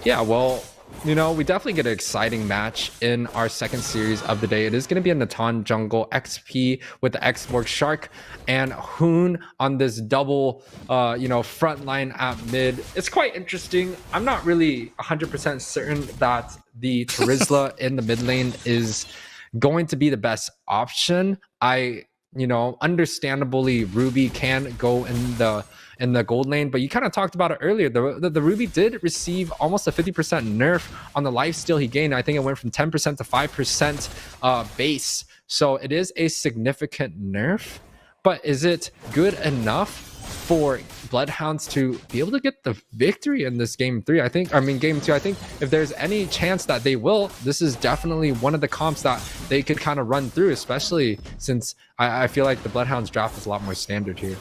Yeah, well, we definitely get an exciting match in our second series of the day. It is going to be a Natan jungle XP with the X-Borg Shark and Hoon on this double, front line at mid. It's quite interesting. I'm not really 100% certain that the Trizla in the mid lane is going to be the best option. Understandably, Ruby can go in the gold lane, but you kind of talked about it earlier. The Ruby did receive almost a 50% nerf on the lifesteal he gained. I think it went from 10% to 5% base. So it is a significant nerf, but is it good enough for Bloodhounds to be able to get the victory in this game 3. Game 2. I think if there's any chance that they will, this is definitely one of the comps that they could kind of run through, especially since I feel like the Bloodhounds draft is a lot more standard here.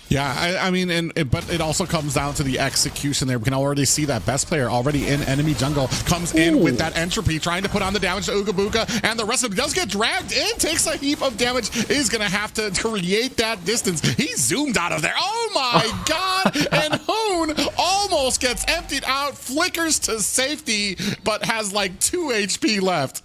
Yeah, I mean, but it also comes down to the execution there. We can already see that best player already in enemy jungle comes in with that entropy, trying to put on the damage to Uga Booga, and the rest of it does get dragged in, takes a heap of damage, is going to have to create that distance. He zoomed out of there. Oh my God! And Hoon almost gets emptied out, flickers to safety, but has like 2 HP left.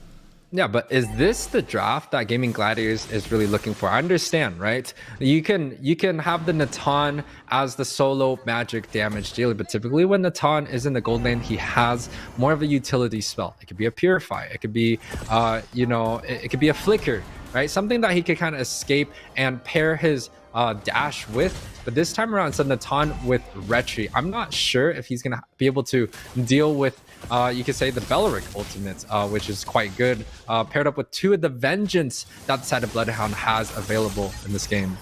Yeah, but is this the draft that Gaming Gladiators is really looking for? I understand, right? You can have the Natan as the solo magic damage dealer, but typically when Natan is in the gold lane, he has more of a utility spell. It could be a Purify, it could be it could be a Flicker, right? Something that he could kind of escape and pair his dash with. But this time around, it's a Natan with Retri. I'm not sure if he's gonna be able to deal with you could say the Beleric ultimate, which is quite good, paired up with 2 of the Vengeance that the side of Bloodhound has available in this game.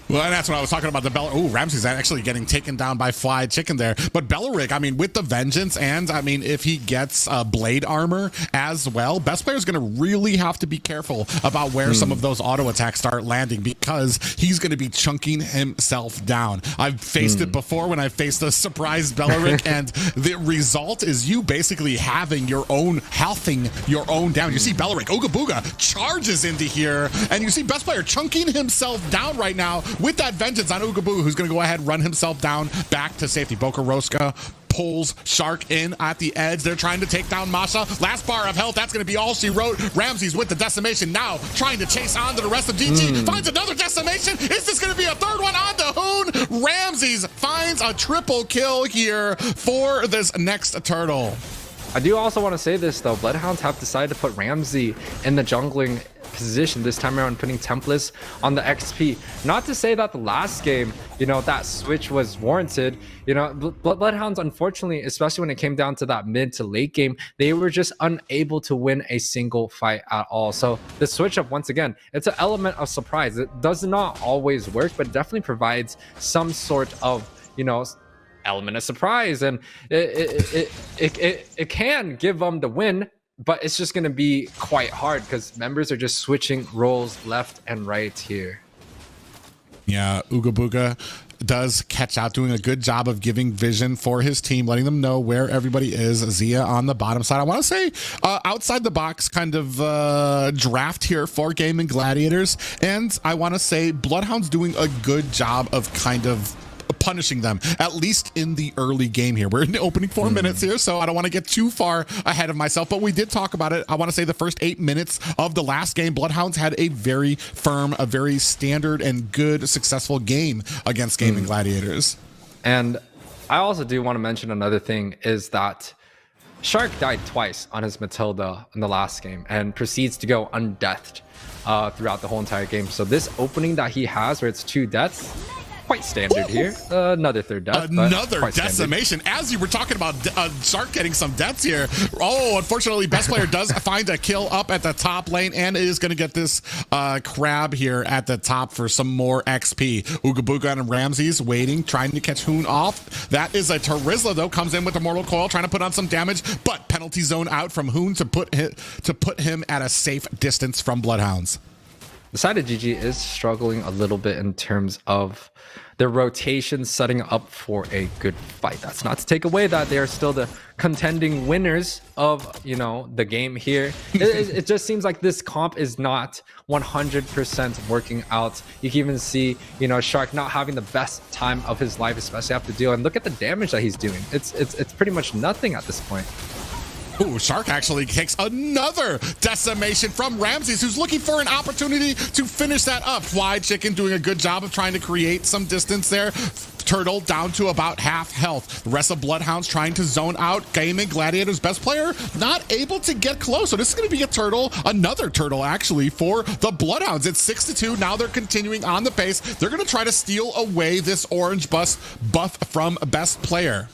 Well, and that's what I was talking about. The Oh, Ramsey's actually getting taken down by Fly Chicken there. But Beleric, I mean, with the Vengeance, and I mean, if he gets blade armor as well, best player is going to really have to be careful about where some of those auto attacks start landing, because he's going to be chunking himself down. I've faced it before when I faced a surprise Beleric, and the result is you basically having your own healthing, your own damage. You see Beleric, Ooga Booga charges into here, and you see best player chunking himself down right now with that Vengeance on Ooga Booga, who's going to go ahead and run himself down back to safety. Boca Rosca pulls Shark in at the edge. They're trying to take down Masha. Last bar of health, that's going to be all she wrote. Ramsey's with the decimation now, trying to chase on to the rest of GG. Finds another decimation. Is this going to be a third one on the Hoon? Ramsey's finds a triple kill here for this next turtle. I do also want to say this though, Bloodhounds have decided to put Ramsey in the jungling position this time around, putting Templars on the XP. Not to say that the last game, that switch was warranted. Bloodhounds, unfortunately, especially when it came down to that mid to late game, they were just unable to win a single fight at all. So the switch up, once again, it's an element of surprise. It does not always work, but it definitely provides some sort of, element of surprise, and it can give them the win, but it's just going to be quite hard because members are just switching roles left and right here. Yeah, Ooga Booga does catch out, doing a good job of giving vision for his team, letting them know where everybody is. Zia on the bottom side. I want to say outside the box kind of draft here for Gaming Gladiators, and I want to say Bloodhound's doing a good job of kind of punishing them, at least in the early game here. We're in the opening 4 minutes here, so I don't want to get too far ahead of myself, but we did talk about it. I want to say the first 8 minutes of the last game, Bloodhounds had a very firm, a very standard and good, successful game against Gaming Gladiators. And I also do want to mention another thing is that Shark died twice on his Matilda in the last game and proceeds to go undeathed throughout the whole entire game. So this opening that he has, where it's 2 deaths, quite standard here. Another third death. Another decimation. As you were talking about Shark getting some deaths here. Oh, unfortunately, best player does find a kill up at the top lane and is going to get this crab here at the top for some more XP. Ooga Booga and Ramsey's waiting, trying to catch Hoon off. That is a Terizla, though, comes in with a Mortal Coil, trying to put on some damage, but penalty zone out from Hoon to put him at a safe distance from Bloodhounds. The side of GG is struggling a little bit in terms of their rotation setting up for a good fight. That's not to take away that they are still the contending winners of, the game here. It just seems like this comp is not 100% working out. You can even see, Shark not having the best time of his life, especially after deal. And look at the damage that he's doing. It's pretty much nothing at this point. Ooh, Shark actually takes another decimation from Ramses, who's looking for an opportunity to finish that up. Fly Chicken doing a good job of trying to create some distance there. Turtle down to about half health. The rest of Bloodhounds trying to zone out. Gaming Gladiators best player not able to get close. So this is going to be a turtle, another turtle actually for the Bloodhounds. It's 6-2. Now they're continuing on the pace. They're going to try to steal away this orange buff from best player.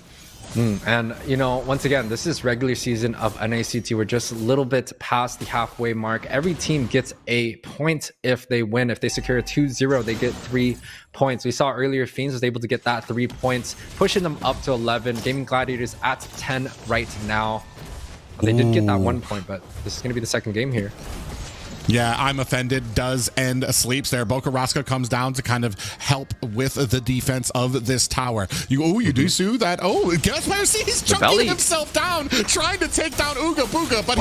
And you know, once again, this is regular season of NACT. We're just a little bit past the halfway mark. Every team gets a point if they win. If they secure a 2-0, they get 3 points. We saw earlier Fiends was able to get that 3 points, pushing them up to 11. Gaming Gladiators at 10 right now. They did get that 1 point, but this is going to be the second game here. Yeah, I'm offended does end sleeps there. Boca Rosca comes down to kind of help with the defense of this tower. You do see that? Oh, guess where? See, he's chunking himself down, trying to take down Ooga Booga, but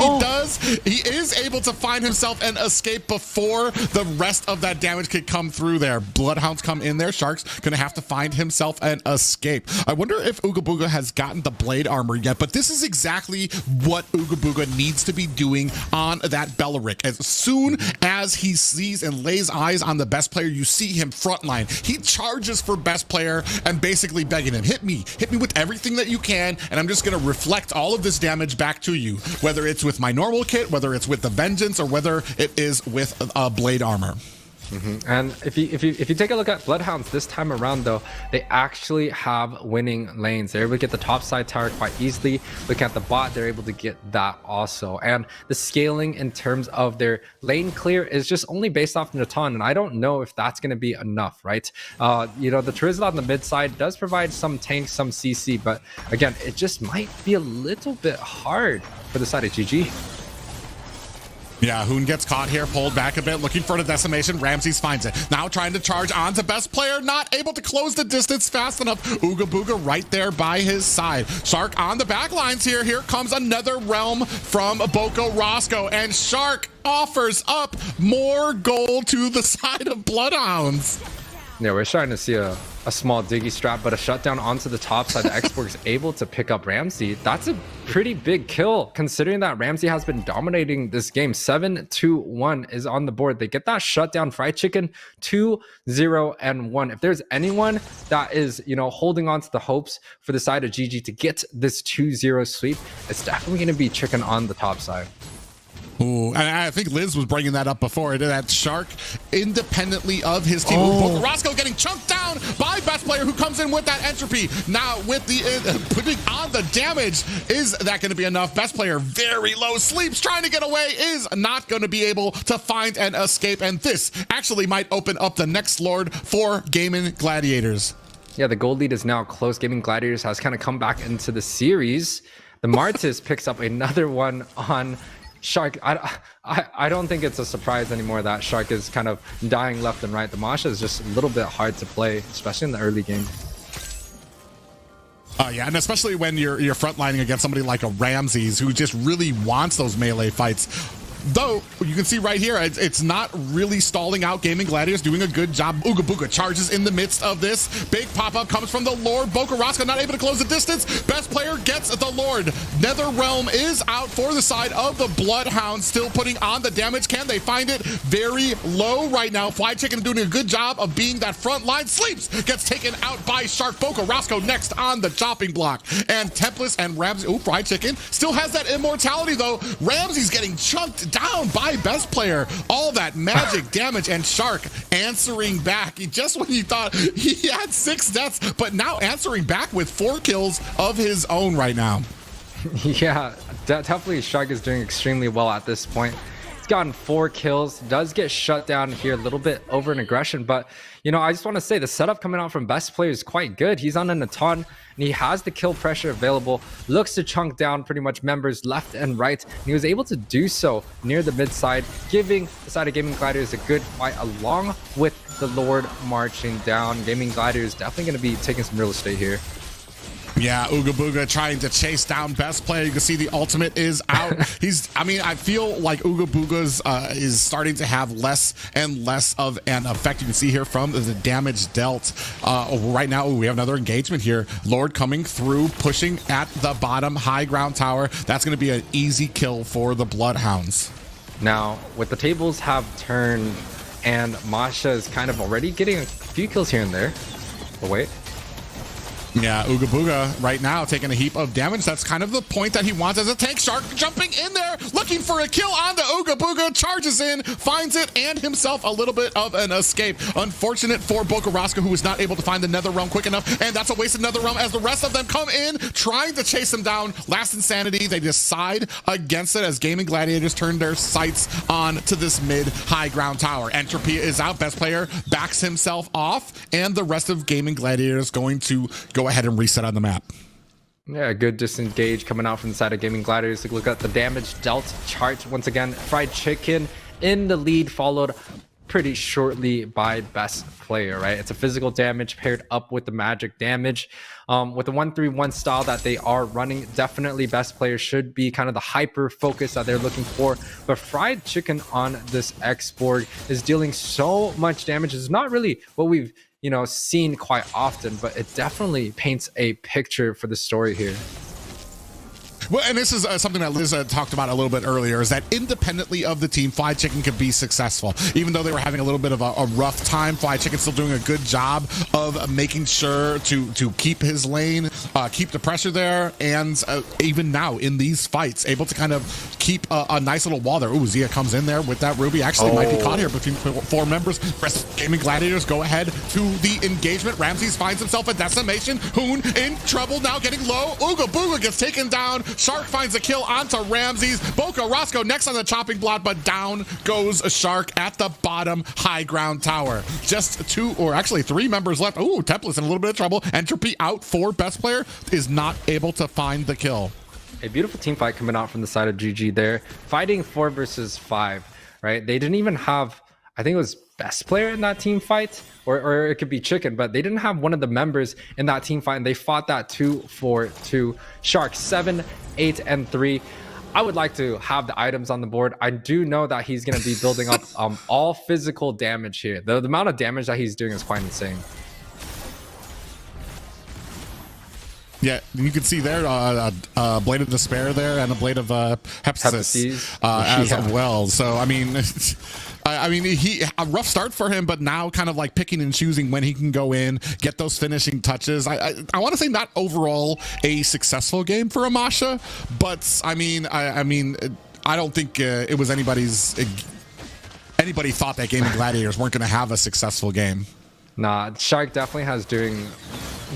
he is able to find himself an escape before the rest of that damage could come through there. Bloodhounds come in there. Shark's gonna have to find himself an escape. I wonder if Ooga Booga has gotten the blade armor yet, but this is exactly what Ooga Booga needs to be doing on that Bellaric. As soon as he sees and lays eyes on the best player, you see him frontline. He charges for best player and basically begging him, hit me with everything that you can, and I'm just going to reflect all of this damage back to you, whether it's with my normal kit, whether it's with the vengeance, or whether it is with blade armor. And if you take a look at Bloodhounds this time around, though, they actually have winning lanes. They're able to get the top side tower quite easily. Looking at the bot, they're able to get that also. And the scaling in terms of their lane clear is just only based off Natan, and I don't know if that's going to be enough, right? You know, the Trizla on the mid side does provide some tanks, some CC, but again, it just might be a little bit hard for the side of GG. Yeah, Hoon gets caught here, pulled back a bit, looking for the decimation. Ramses finds it. Now trying to charge onto best player, not able to close the distance fast enough. Ooga Booga right there by his side. Shark on the back lines here. Here comes another realm from Boca Rosco, and Shark offers up more gold to the side of Bloodhounds. Yeah, we're starting to see a small diggy strap, but a shutdown onto the top side. The Export is able to pick up Ramsey. That's a pretty big kill, considering that Ramsey has been dominating this game. 7-2-1 is on the board. They get that shutdown. Fried Chicken 2-0-1. If there's anyone that is, you know, holding on to the hopes for the side of GG to get this 2-0 sweep, it's definitely going to be Chicken on the top side. Ooh, and I think Liz was bringing that up before. That Shark, independently of his team, Boca Rosco getting chunked down by best player, who comes in with that entropy. Now with the putting on the damage, is that going to be enough? Best player very low, sleeps, trying to get away, is not going to be able to find an escape, and this actually might open up the next Lord for Gaming Gladiators. Yeah, the gold lead is now close. Gaming Gladiators has kind of come back into the series. The Martis picks up another one on Shark. I don't think it's a surprise anymore that Shark is kind of dying left and right. The Masha is just a little bit hard to play, especially in the early game. Yeah, and especially when you're frontlining against somebody like a Ramses, who just really wants those melee fights. Though, you can see right here, it's not really stalling out. Gaming Gladiators doing a good job. Ooga Booga charges in the midst of this. Big pop-up comes from the Lord. Boca Rosca not able to close the distance. Best player gets the Lord. Nether Realm is out for the side of the Bloodhound, still putting on the damage. Can they find it? Very low right now. Fly Chicken doing a good job of being that front line. Sleeps, gets taken out by Shark. Boca Rosco next on the chopping block. And Tempest and Ramsey, Fried Chicken still has that immortality though. Ramsey's getting chunked down by best player. All that magic damage, and Shark answering back just when you thought he had 6 deaths, but now answering back with 4 kills of his own right now. Yeah, definitely Shark is doing extremely well at this point. He's gotten 4 kills, does get shut down here a little bit over an aggression, but you know, I just want to say the setup coming out from best player is quite good. He's on a Natan and he has the kill pressure available, looks to chunk down pretty much members left and right, and he was able to do so near the mid side, giving the side of Gaming Gladiators a good fight along with the Lord marching down. Gaming Gladiators definitely going to be taking some real estate here. Yeah, Ooga Booga trying to chase down best player. You can see the ultimate is out. I feel like Ooga Booga's is starting to have less and less of an effect. You can see here from the damage dealt. Right now, we have another engagement here. Lord coming through, pushing at the bottom high ground tower. That's going to be an easy kill for the Bloodhounds. Now, with the tables have turned, and Masha is kind of already getting a few kills here and there. But wait. Yeah, Ooga Booga right now taking a heap of damage. That's kind of the point that he wants as a tank. Shark jumping in there, looking for a kill on the Ooga Booga, charges in, finds it, and himself a little bit of an escape. Unfortunate for Boca Rosca, who was not able to find the Nether Realm quick enough, and that's a wasted Nether Realm as the rest of them come in, trying to chase him down. Last Insanity, they decide against it as Gaming Gladiators turn their sights on to this mid-high ground tower. Entropy is out, best player backs himself off, and the rest of Gaming Gladiators going to go ahead and reset on the map. Yeah, good disengage coming out from the side of Gaming Gladiators. Look at the damage dealt chart once again. Fried Chicken in the lead, followed pretty shortly by best player, right? It's a physical damage paired up with the magic damage. With the 1-3-1 style that they are running, definitely best player should be kind of the hyper focus that they're looking for. But Fried Chicken on this X-Borg is dealing so much damage. It's not really what we've seen quite often, but it definitely paints a picture for the story here. Well, and this is something that Liz talked about a little bit earlier, is that independently of the team, Fried Chicken could be successful. Even though they were having a little bit of a rough time, Fried Chicken's still doing a good job of making sure to keep his lane, keep the pressure there, and even now in these fights, able to kind of keep a nice little wall there. Ooh, Zia comes in there with that Ruby. Actually, might be caught here between 4 members. Rest of Gaming Gladiators go ahead to the engagement. Ramses finds himself a decimation. Hoon in trouble now, getting low. Ooga Booga gets taken down. Shark finds a kill onto Ramses. Boca Rosco next on the chopping block, but down goes a Shark at the bottom high ground tower. Just 2 or actually 3 members left. Ooh, Template's in a little bit of trouble. Entropy out for best player, is not able to find the kill. A beautiful team fight coming out from the side of GG there. Fighting 4 versus 5, right? They didn't even have, I think it was best player in that team fight, or it could be Chicken, but they didn't have one of the members in that team fight, and they fought that 2-4-2. Shark 7, 8, and 3. I would like to have the items on the board. I do know that he's going to be building up all physical damage here. The amount of damage that he's doing is quite insane. Yeah, you can see there a Blade of Despair there and a Blade of Hephaestus as well. So, I mean, a rough start for him, but now kind of like picking and choosing when he can go in, get those finishing touches. I want to say not overall a successful game for Amasha, but I mean, I don't think it was anybody thought that Gaming Gladiators weren't going to have a successful game. Nah, Shark definitely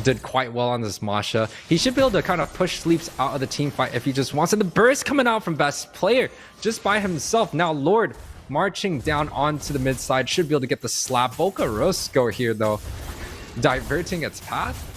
did quite well on this Masha. He should be able to kind of push Sleeps out of the team fight if he just wants. And the burst coming out from best player just by himself. Now Lord marching down onto the mid side, should be able to get the slap. Boca Rosco here though, diverting its path.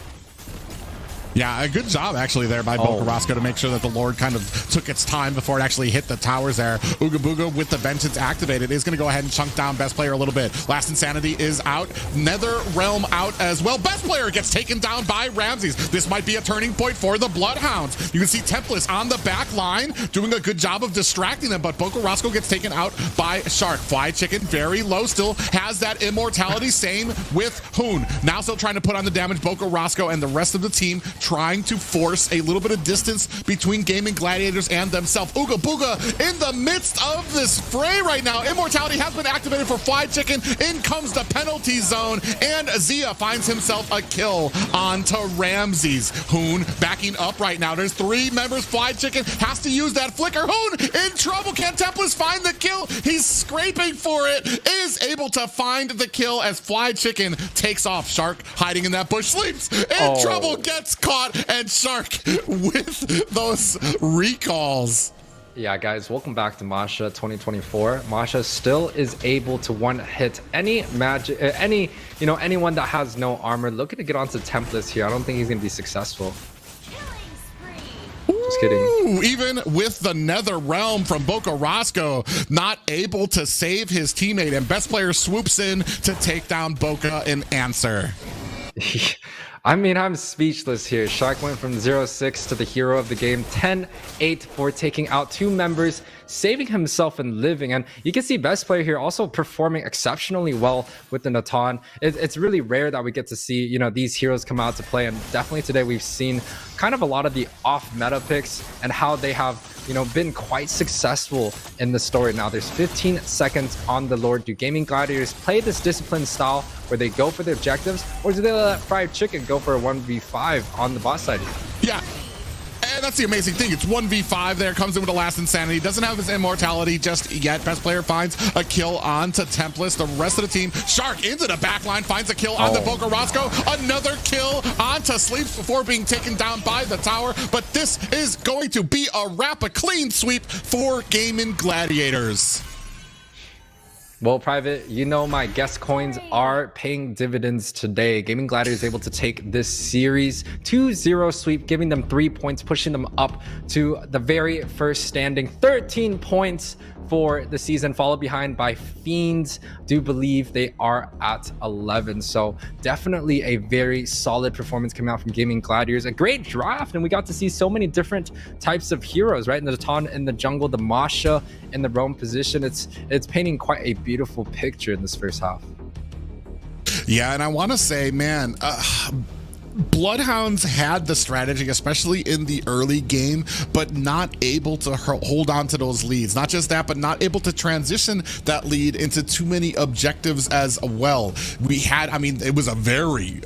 Yeah, a good job actually there by Boca Rosco to make sure that the Lord kind of took its time before it actually hit the towers there. Ooga Booga with the Vengeance activated is going to go ahead and chunk down best player a little bit. Last Insanity is out. Nether Realm out as well. Best player gets taken down by Ramses. This might be a turning point for the Bloodhounds. You can see Templates on the back line doing a good job of distracting them, but Boca Rosco gets taken out by Shark. Fried Chicken very low, still has that immortality. Same with Hoon. Now still trying to put on the damage. Boca Rosco and the rest of the team trying to force a little bit of distance between Gaming Gladiators and themselves. Ooga Booga in the midst of this fray right now. Immortality has been activated for Fried Chicken. In comes the penalty zone, and Zia finds himself a kill onto Ramses. Hoon backing up right now. There's 3 members. Fried Chicken has to use that flicker. Hoon in trouble. Can Templates find the kill? He's scraping for it. Is able to find the kill as Fried Chicken takes off. Shark hiding in that bush. Sleeps in trouble. Gets caught. And Shark with those recalls. Yeah, guys, welcome back to Masha 2024. Masha still is able to one-hit any magic, anyone that has no armor. Looking to get onto Templates here. I don't think he's gonna be successful. Just kidding. Ooh, even with the Nether Realm from Boca Rosco, not able to save his teammate, and best player swoops in to take down Boca in answer. I mean, I'm speechless here. Shark went from 0-6 to the hero of the game, 10-8 for taking out 2 members, saving himself and living. And you can see best player here also performing exceptionally well with the Natan. It's really rare that we get to see, these heroes come out to play. And definitely today we've seen kind of a lot of the off meta picks and how they have, you know, been quite successful in the story. Now there's 15 seconds on the Lord. Do Gaming Gladiators play this disciplined style where they go for the objectives, or do they let Fried Chicken go for a 1v5 on the bot side? Yeah. And that's the amazing thing. It's 1v5 there. Comes in with the last insanity. Doesn't have his immortality just yet. Best player finds a kill onto Tempest. The rest of the team, Shark into the backline, finds a kill onto Bogarosco. Another kill onto Sleeps before being taken down by the tower. But this is going to be a wrap, a clean sweep for Gaming Gladiators. Well, Private, you know my guest coins are paying dividends today. Gaming Gladiators able to take this series 2-0 sweep, giving them 3 points, pushing them up to the very first standing. 13 points for the season, followed behind by Fiends. Do believe they are at 11. So definitely a very solid performance coming out from Gaming Gladiators. A great draft, and we got to see so many different types of heroes, right? In the Natan in the jungle, the Masha in the roam position. It's painting quite a beautiful picture in this first half. Yeah, and I want to say, man, Bloodhounds had the strategy, especially in the early game, but not able to hold on to those leads. Not just that, but not able to transition that lead into too many objectives as well. We had, I mean, it was a very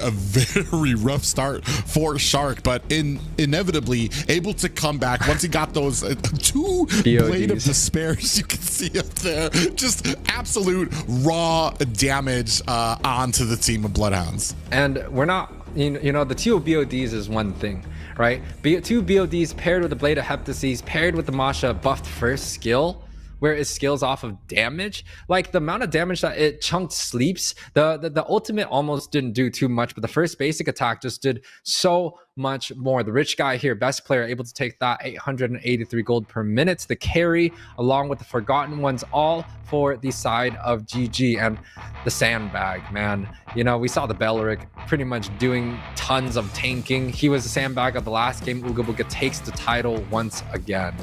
rough start for Shark, but inevitably able to come back once he got those two Blade of Despair, as you can see up there. Just absolute raw damage onto the team of Bloodhounds. And we're not, you know, the two BODs is one thing, right? Two BODs paired with the Blade of Heptases, paired with the Masha buffed first skill, where it scales off of damage. Like the amount of damage that it chunked Sleeps, the ultimate almost didn't do too much, but the first basic attack just did so much more. The rich guy here, best player, able to take that 883 gold per minute. The carry, along with the Forgotten Ones, all for the side of GG. And the sandbag, man. You know, we saw the Beleric pretty much doing tons of tanking. He was the sandbag of the last game. Ooga Booga takes the title once again.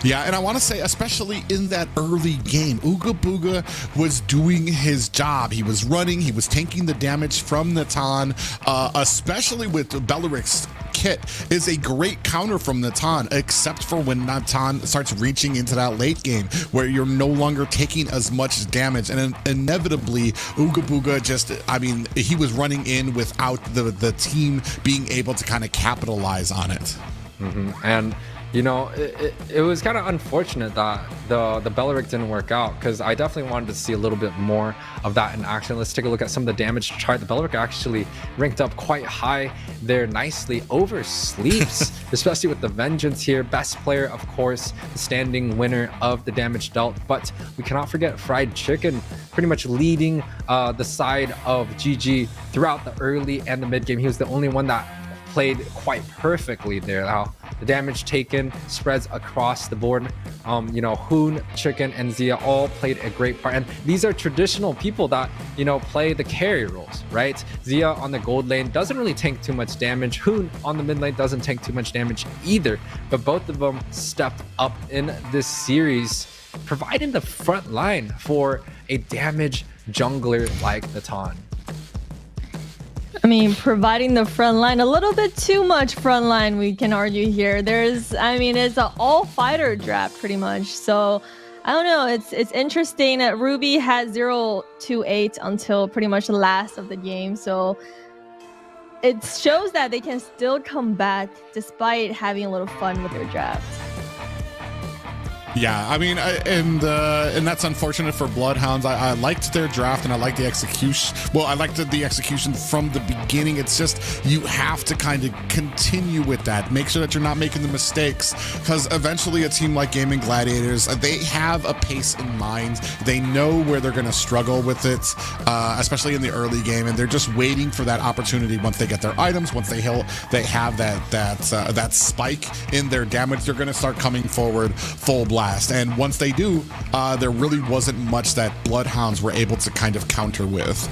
Yeah, and I want to say, especially in that early game, Ooga Booga was doing his job. He was running, he was taking the damage from Natan, especially with Beleric's kit is a great counter from Natan, except for when Natan starts reaching into that late game where you're no longer taking as much damage. And inevitably, Ooga Booga just, I mean, he was running in without the team being able to kind of capitalize on it. And you know, it was kind of unfortunate that the Beleric didn't work out, because I definitely wanted to see a little bit more of that in action. Let's take a look at some of the damage chart. The Beleric actually ranked up quite high there nicely over Sleeps, especially with the Vengeance here. Best player, of course, the standing winner of the damage dealt. But we cannot forget Fried Chicken pretty much leading the side of GG throughout the early and the mid game. He was the only one that played quite perfectly there. Now the damage taken spreads across the board. You know, Hoon, Chicken, and Zia all played a great part, and these are traditional people that, you know, play the carry roles, right? Zia on the gold lane doesn't really tank too much damage. Hoon on the mid lane doesn't tank too much damage either, but both of them stepped up in this series, providing the front line for a damage jungler like Natan. I mean, providing the front line, a little bit too much front line, we can argue here. I mean, it's an all-fighter draft pretty much. So, I don't know. It's interesting that Ruby had 0-8 until pretty much the last of the game. So, it shows that they can still come back despite having a little fun with their draft. Yeah, I mean, and that's unfortunate for Bloodhounds. I liked their draft and I liked the execution. Well, I liked the execution from the beginning. It's just you have to kind of continue with that. Make sure that you're not making the mistakes, because eventually a team like Gaming Gladiators, they have a pace in mind. They know where they're going to struggle with it, especially in the early game, and they're just waiting for that opportunity. Once they get their items, once they have that spike in their damage, they're going to start coming forward full blast. And once they do, there really wasn't much that Bloodhounds were able to kind of counter with.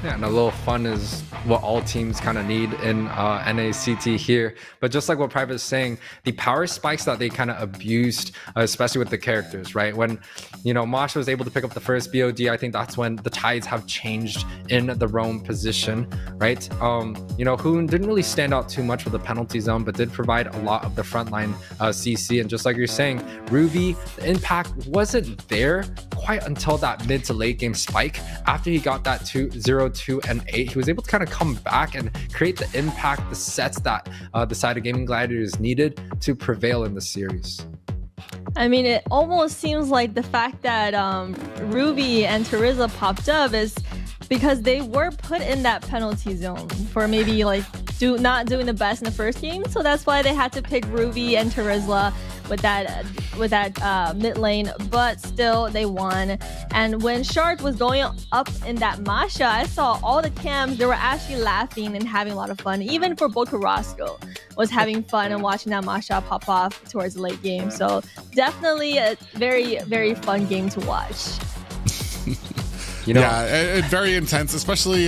Yeah, and a little fun is what all teams kind of need in NACT here. But just like what Private is saying, the power spikes that they kind of abused, especially with the characters, right? When, Masha was able to pick up the first BOD, I think that's when the tides have changed in the roam position, right? Hoon didn't really stand out too much with the penalty zone, but did provide a lot of the frontline CC. And just like you're saying, Ruby, the impact wasn't there quite until that mid to late game spike. After he got that 0, 2, and 8, he was able to kind of come back and create the impact, the sets that the side of Gaming Gladiators needed to prevail in the series. I mean, it almost seems like the fact that Ruby and Teresa popped up is because they were put in that penalty zone for maybe not doing the best in the first game, so that's why they had to pick Ruby and Teresa with that mid lane, but still they won. And when Shark was going up in that Masha, I saw all the cams, they were actually laughing and having a lot of fun. Even for Boca Roscoe was having fun and watching that Masha pop off towards the late game. So definitely a very, very fun game to watch. Yeah, very intense, especially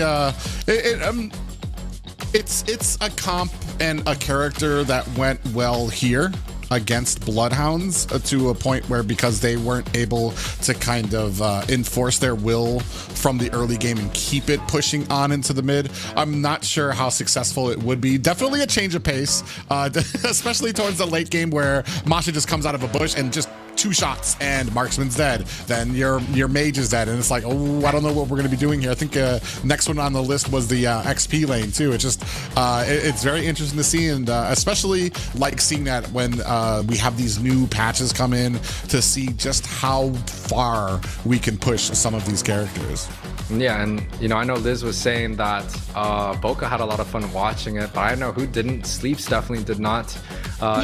it's a comp and a character that went well here against Bloodhounds to a point where, because they weren't able to kind of enforce their will from the early game and keep it pushing on into the mid, I'm not sure how successful it would be. Definitely a change of pace, especially towards the late game where Masha just comes out of a bush and just 2 shots and Marksman's dead. Then your mage is dead, and it's like, oh, I don't know what we're going to be doing here. I think next one on the list was the XP lane too. It's just it's very interesting to see, and especially like seeing that when we have these new patches come in to see just how far we can push some of these characters. Yeah, and I know Liz was saying that Boca had a lot of fun watching it, but I know who didn't. Sleeps definitely did not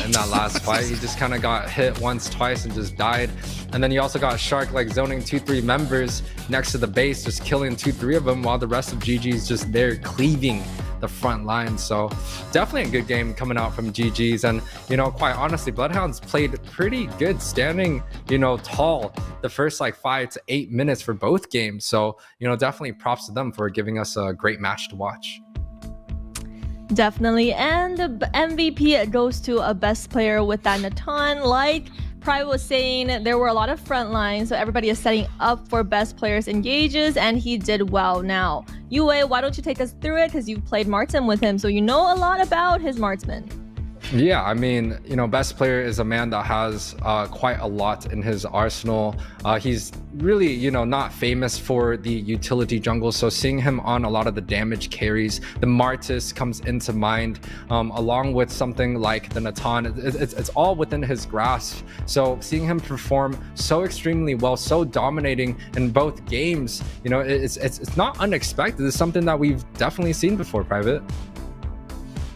in that last fight. He just kind of got hit once, twice, and just died. And then you also got Shark zoning 2-3 members next to the base, just killing 2-3 of them, while the rest of GG's just there cleaving the front line. So definitely a good game coming out from GG's. And quite honestly, Bloodhounds played pretty good, standing tall the first 5 to 8 minutes for both games. So definitely props to them for giving us a great match to watch. Definitely. And the MVP goes to a best player with that Natan. Like Private was saying, there were a lot of front lines, so everybody is setting up for best players engages, and he did well. Now, Yue, why don't you take us through it, because you've played marksman with him, so you know a lot about his marksman. Yeah, I mean, best player is a man that has quite a lot in his arsenal. He's really, not famous for the utility jungle. So seeing him on a lot of the damage carries, the Martis comes into mind, along with something like the Natan. It's all within his grasp. So seeing him perform so extremely well, so dominating in both games, it's not unexpected. It's something that we've definitely seen before, Private.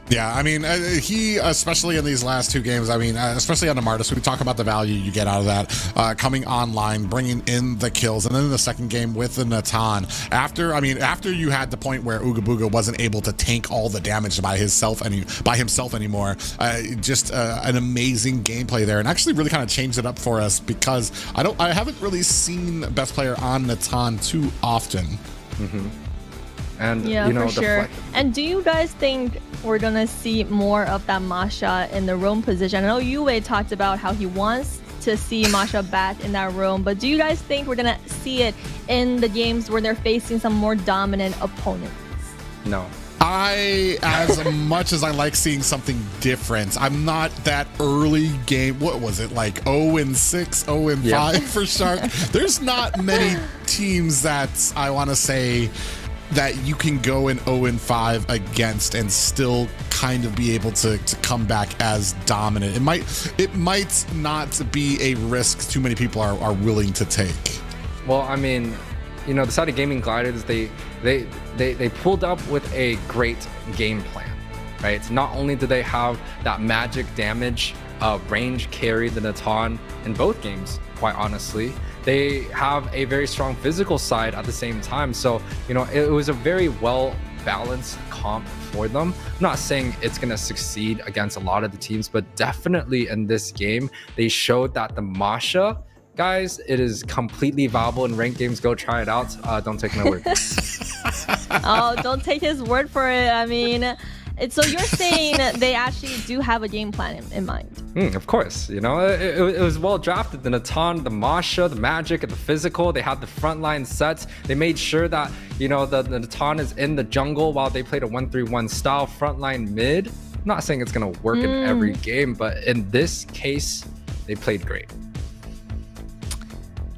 Yeah, I mean, he, especially in these last 2 games, I mean, especially on the Martis, we talk about the value you get out of that, coming online, bringing in the kills, and then in the second game with the Natan, after you had the point where Ooga Booga wasn't able to tank all the damage by himself anymore, just an amazing gameplay there, and actually really kind of changed it up for us, because I haven't really seen best player on Natan too often. Mm-hmm. And yeah, for sure. And do you guys think we're gonna see more of that Masha in the roam position? I know Yue talked about how he wants to see Masha back in that roam, but do you guys think we're gonna see it in the games where they're facing some more dominant opponents? No. As much as I like seeing something different, I'm not that early game. What was it, 0-6, 0-5 for Shark? There's not many teams that I want to say that you can go in 0-5 against and still kind of be able to come back as dominant. It might not be a risk too many people are willing to take. Well, I mean, the side of Gaming Gliders, they pulled up with a great game plan, right? Not only do they have that magic damage range carry the Natan in both games, quite honestly, they have a very strong physical side at the same time. So, it was a very well balanced comp for them. I'm not saying it's going to succeed against a lot of the teams, but definitely in this game, they showed that the Masha Guys, it is completely viable in ranked games. Go try it out. Don't take my word. Oh, don't take his word for it. I mean, so you're saying they actually do have a game plan in mind? Of course, you know, it was well drafted. The Natan, the Masha, the Magic, and the Physical. They had the frontline sets. They made sure that, you know, the Natan is in the jungle while they played a 1-3-1 style frontline mid. I'm not saying it's going to work in every game, but in this case, they played great.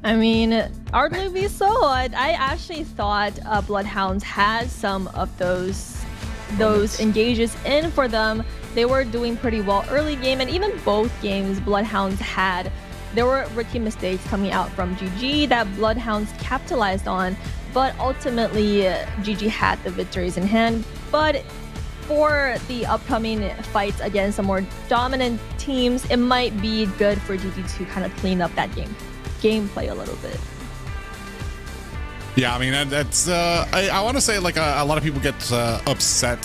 I mean, arguably so. I actually thought Bloodhounds had some of those engages in for them. They were doing pretty well early game, and even both games Bloodhounds had. There were rookie mistakes coming out from GG that Bloodhounds capitalized on, but ultimately GG had the victories in hand. But for the upcoming fights against some more dominant teams, it might be good for GG to kind of clean up that gameplay a little bit. Yeah, I mean, that's I want to say, like, a lot of people get upset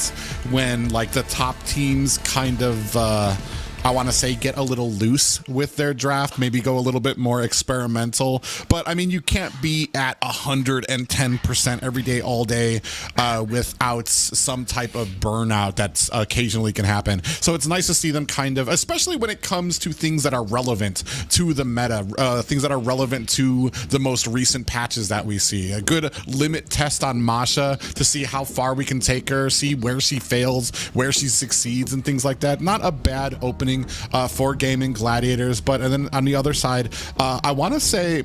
when, like, the top teams kind of I want to say get a little loose with their draft, maybe go a little bit more experimental. But I mean, you can't be at 110% every day, all day without some type of burnout that's occasionally can happen. So it's nice to see them kind of, especially when it comes to things that are relevant to the meta, things that are relevant to the most recent patches that we see. A good limit test on Masha to see how far we can take her, see where she fails, where she succeeds, and things like that. Not a bad opening for Gaming Gladiators. But and then on the other side, I want to say,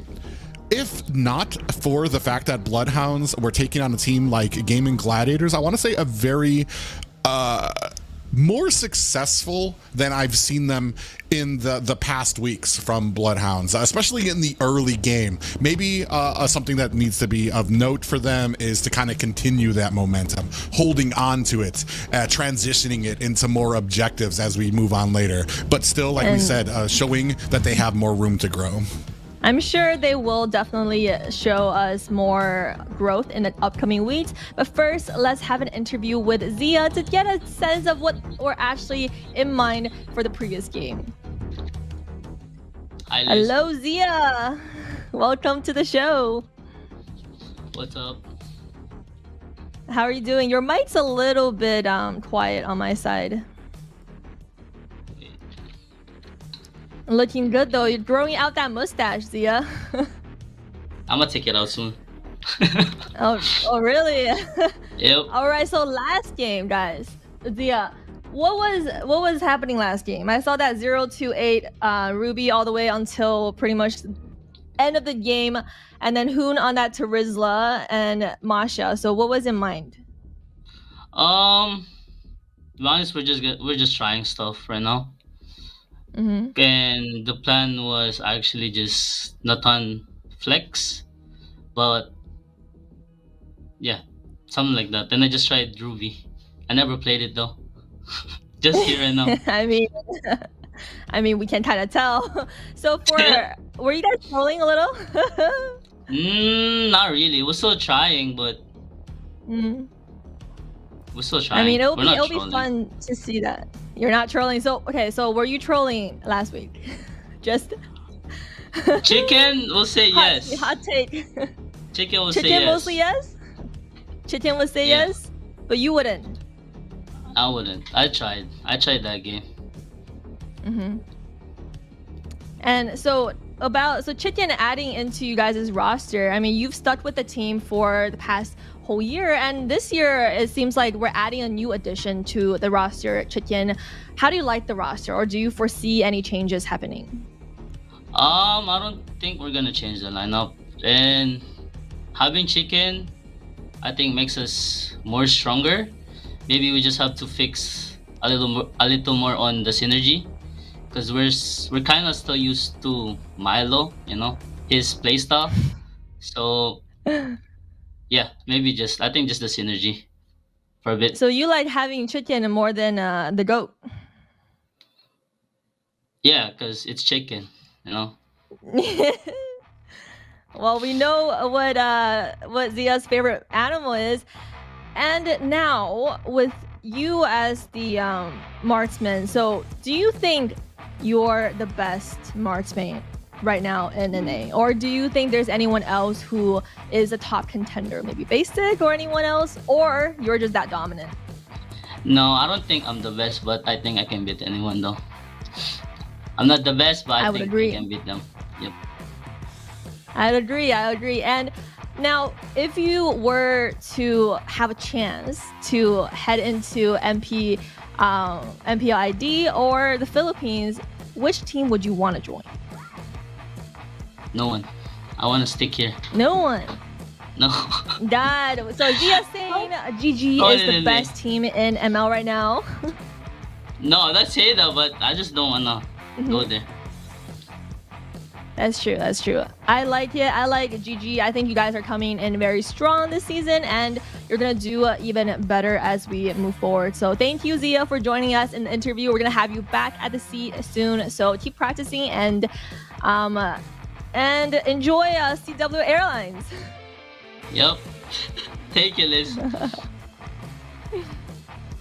if not for the fact that Bloodhounds were taking on a team like Gaming Gladiators, I want to say a very more successful than I've seen them in the past weeks from Bloodhounds, especially in the early game. Maybe something that needs to be of note for them is to kind of continue that momentum, holding on to it, transitioning it into more objectives as we move on later. But still, like we said, showing that they have more room to grow. I'm sure they will definitely show us more growth in the upcoming weeks. But first, let's have an interview with Zia to get a sense of what we're actually in mind for the previous game. Hi, Liz. Hello, Zia. Welcome to the show. What's up? How are you doing? Your mic's a little bit quiet on my side. Looking good though. You're growing out that mustache, Zia. I'm gonna take it out soon. oh really? Yep. All right. So last game, guys, Zia, what was happening last game? I saw that 028 Ruby all the way until pretty much end of the game, and then Hoon on that to Rizla and Masha. So what was in mind? To be honest, we're just trying stuff right now. And the plan was actually just not on flex, but yeah, something like that. Then I just tried Ruby. I never played it though. Just here right now. I mean, we can kind of tell. So were you guys trolling a little? Not really. We're still trying, but we're still trying. I mean, it'll be fun to see that. You're not trolling. So okay, so were you trolling last week? Just Chicken will say yes. Hot take. Chicken will say yes. Chicken mostly yes. Chicken would say yes, but you wouldn't. I wouldn't. I tried that game. And so Chicken adding into you guys' roster. I mean, you've stuck with the team for the past whole year, and this year it seems like we're adding a new addition to the roster. Chicken, how do you like the roster, or do you foresee any changes happening? I don't think we're gonna change the lineup, and having Chicken, I think, makes us more stronger. Maybe we just have to fix a little more on the synergy, because we're kind of still used to Milo, you know, his playstyle. So yeah, maybe I think just the synergy for a bit. So you like having Chicken more than the goat? Yeah, because it's chicken, you know. Well, we know what Zia's favorite animal is, and now with you as the marksman, so do you think you're the best marksman right now in NA? Or do you think there's anyone else who is a top contender? Maybe Basic or anyone else? Or you're just that dominant? No, I don't think I'm the best, but I think I can beat anyone though. I'm not the best, but I would think agree. I can beat them. Yep. I'd agree. And now, if you were to have a chance to head into MPID or the Philippines, which team would you want to join? No one. I want to stick here. No one. No. Dad. So Zia saying GG is the best team in ML right now. No, that's say that, but I just don't wanna go there. That's true. I like it. I like GG. I think you guys are coming in very strong this season, and you're gonna do even better as we move forward. So thank you, Zia, for joining us in the interview. We're gonna have you back at the seat soon. So keep practicing and enjoy CW Airlines. Yep. Take it, Liz.